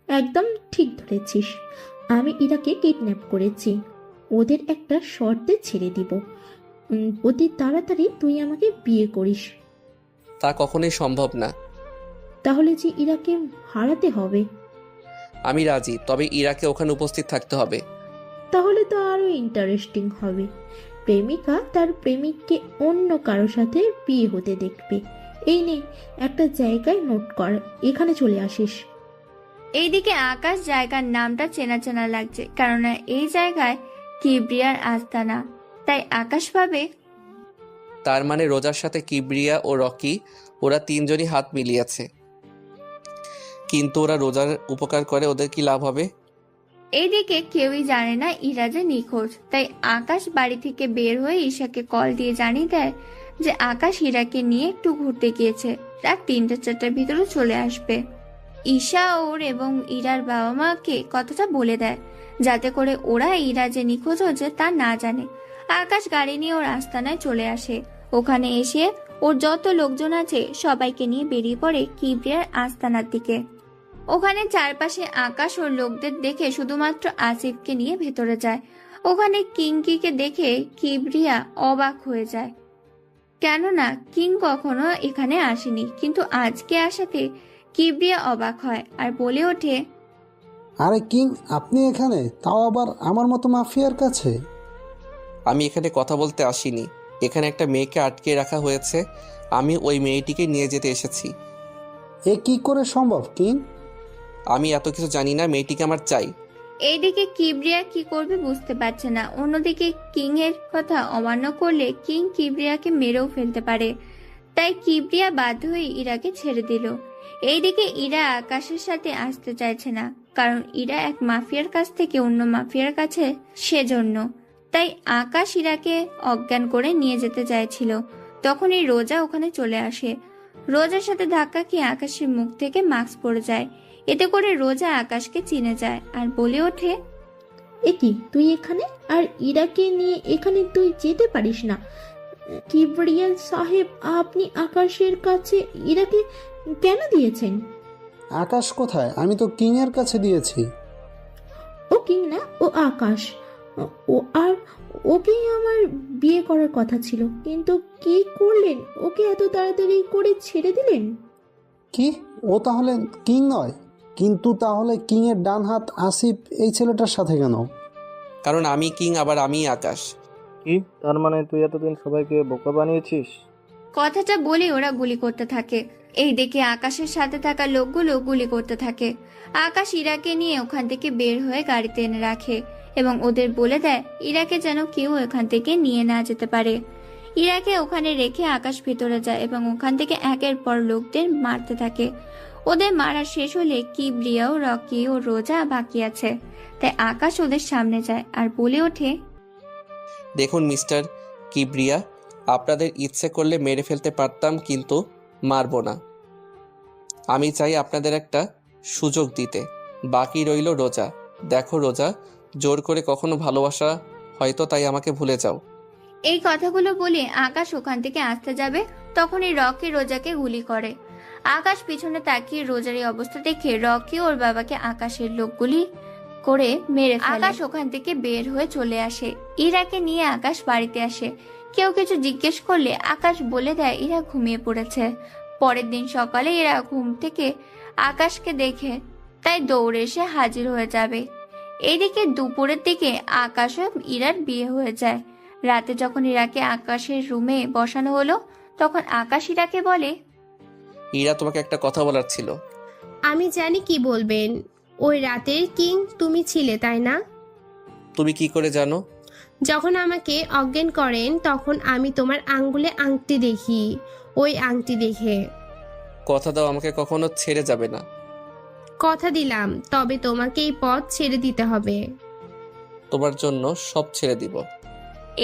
একদম ঠিক ধরেছিস, আমি ইরাকে কিডন্যাপ করেছি। ওদের একটা শর্তে ছেড়ে দিব, অতি তাড়াতাড়ি তুই আমাকে বিয়ে করিস। তা কখনোই সম্ভব না। তাহলে যে ইরাকে হারাতে হবে। আমি রাজি, তবে ইরাকে ওখানে উপস্থিত থাকতে হবে। তাহলে তো আরো ইন্টারেস্টিং হবে। প্রেমিকা তার প্রেমিককে অন্য কারোর সাথে বিয়ে হতে দেখবে। এই নে, একটা জায়গায় নোট কর, এখানে চলে আসিস। এইদিকে আকাশ জায়গার নামটা চেনা চেনা লাগছে, কেননা এই জায়গায় কিবরিয়ার আস্তানা। তাই আকাশ ভাবে, তার মানে রোজার সাথে কিবরিয়া ও রকি, ওরা তিনজনই হাত মিলিয়েছে। কিন্তু ওরা রোজার উপকার করে, ওদের কি লাভ হবে? এইদিকে কেউই জানে না ইরা যে নিখোঁজ। তাই আকাশ বাড়ি থেকে বের হয়ে ঈশাকে কল দিয়ে জানিয়ে দেয় যে আকাশ ইরাকে নিয়ে একটু ঘুরতে গিয়েছে, রাত ৩-৪টার ভিতরে চলে আসবে। ঈশা ওর এবং ইরার বাবা মাকে কথাটা বলে দেয়, যাতে করে ওরা ইরা যে নিখোঁজ হয়েছে তা না জানে। আকাশ গাড়ি নিয়ে ওর আস্তানায় চলে আসে। ওখানে এসে ওর যত লোকজন আছে সবাইকে নিয়ে বেরিয়ে পড়ে কিবরিয়ার আস্তানার দিকে। ওখানে চারপাশে আকাশ ওর লোকদের দেখে শুধুমাত্র আসিফকে নিয়ে ভেতরে যায়। ওখানে কিংকিকে দেখে কিবরিয়া অবাক হয়ে যায়, কেননা কিং কখনো এখানে আসেনি। কিন্তু আজকে আসাতে কিবরিয়া অবাক হয় আর বলে ওঠে, আরে কিং, আপনি এখানে, তাও আবার আমার মতো মাফিয়ার কাছে? আমি এখানে কথা বলতে আসিনি, এখানে একটা মেয়েকে আটকে রাখা হয়েছে, আমি ওই মেয়েটিকে নিয়ে যেতে এসেছি। এ কি করে সম্ভব কিং? আমি এত কিছু জানি না, মেয়েটিকে আমার চাই। এইদিকে কিবরিয়া কি করবে বুঝতে পারছে না। অন্যদিকে কিং এর কথা অমান্য করলে কিং কিবরিয়াকে মেরেও ফেলতে পারে। তাই কিবরিয়া বাধ্য হয়ে ইরাকে ছেড়ে দিল। এইদিকে ইরা আকাশের সাথে আসতে চাইছে না, কারণ ইরা এক মাফিয়ার কাছ থেকে অন্য মাফিয়ার কাছে, সেজন্য। তাই আকাশ ইরাকে অজ্ঞান করে নিয়ে যেতে চাইছিল। তখনই রোজা ওখানে চলে আসে। রোজার সাথে ধাক্কা খেয়ে আকাশের মুখ থেকে মাস্ক পড়ে যায়। এতে করে রোজা আকাশকে চিনে যায় আর বলে ওঠে, এ কি, তুই এখানে? আর ইরাকে নিয়ে এখানে তুই যেতে পারিস না। কিবরিয়া সাহেব, আপনি আকাশের কাছে ইরাকে কেন দিয়েছেন? আকাশ কোথায়? আমি তো কিং এর কাছে দিয়েছি। ও কিং না, ও আকাশ। ও আর ওকেই আমার বিয়ে করার কথা ছিল, কিন্তু কি করলেন? ওকে এত তাড়াতাড়ি করে ছেড়ে দিলেন। কি, ও তাহলে কিং নয়? কিন্তু তাহলে কিং এর ডান হাত আসিফ এই ছেলেটার সাথে কেন? কারণ আমি কিং, আবার আমি আকাশ। কি, তার মানে তুই এতদিন সবাইকে বোকা বানিয়েছিস? কথাটা বলে ওরা গুলি করতে থাকে। এই দেখে আকাশের সাথে থাকা লোকগুলো গুলি করতে থাকে। আকাশ ইরাকে নিয়ে ওখান থেকে বের হয়ে গাড়িতে এনে রাখে এবং ওদের বলে দেয় ইরাকে যেন কেউ ওখান থেকে নিয়ে না যেতে পারে। ইরাকে ওখানে রেখে আকাশ ভেতরে যায় এবং ওখান থেকে একের পর লোকদের মারতে থাকে। ওদের মারা শেষ হলে কিবরিয়াও, রকি ও রোজা বাকি আছে। তাই আকাশ ওদের সামনে যায় আর বলে ওঠে, দেখুন মিস্টার কিবরিয়া, আপনাদের ইচ্ছে করলে মেরে ফেলতে পারতাম, কিন্তু মারবো না। আমি চাই আপনাদের একটা সুযোগ দিতে। বাকি রইল রোজা। দেখো রোজা, জোর করে কখনো ভালোবাসা হয়তো, তাই আমাকে ভুলে যাও। এই কথাগুলো বলে আকাশ ওখান থেকে আসতে যাবে, তখনই রকি রোজাকে গুলি করে। আকাশ পিছনে তাকিয়ে রোজার এই অবস্থা দেখে রকি ওর বাবাকে আকাশের লোক গুলি করে মেরে ফেলে। আকাশ ওখান থেকে বের হয়ে চলে আসে। ইরাকে নিয়ে আকাশ বাড়িতে আসে। কেউ কিছু জিজ্ঞেস করলে আকাশ বলে দেয় ইরা ঘুমিয়ে পড়েছে। পরের দিন সকালে ইরা ঘুম থেকে আকাশকে দেখে তাই দৌড়ে এসে হাজির হয়ে যাবে। এদিকে দুপুরের দিকে আকাশ ও ইরার বিয়ে হয়ে যায়। রাতে যখন ইরাকে আকাশের রুমে বসানো হলো তখন আকাশ ইরাকে বলে, ইরা, তোমাকে একটা কথা বলার ছিল। আমি জানি কি বলবেন। ওই রাতের কিং তুমি ছিলে, তাই না? তুমি কি করে জানো? যখন আমাকে অজ্ঞান করেন তখন আমি তোমার আঙ্গুলে আংটি দেখি। ওই আংটি দেখে কথা দাও আমাকে কখনো ছেড়ে যাবে না। কথা দিলাম, তবে তোমাকে এই পথ ছেড়ে দিতে হবে। তোমার জন্য সব ছেড়ে দিব।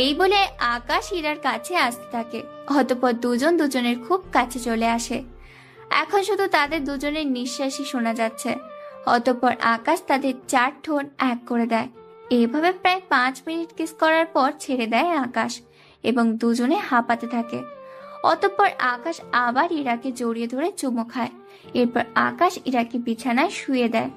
এই বলে আকাশ ইরার কাছে আসতে থাকে। অতঃপর দুজন দুজনের খুব কাছে চলে আসে। এখন শুধু তাদের দুজনের নিঃশ্বাসই শোনা যাচ্ছে। অতঃপর আকাশ তাদের 4 ঠোঁট এক করে দেয়। এইভাবে প্রায় 5 মিনিট কিস করার পর ছেড়ে দেয় আকাশ এবং দুজনে হাঁপাতে থাকে। অতঃপর আকাশ আবার ইরাকে জড়িয়ে ধরে চুমু খায়। এরপর আকাশ ইরাকে বিছানায় শুয়ে দেয়।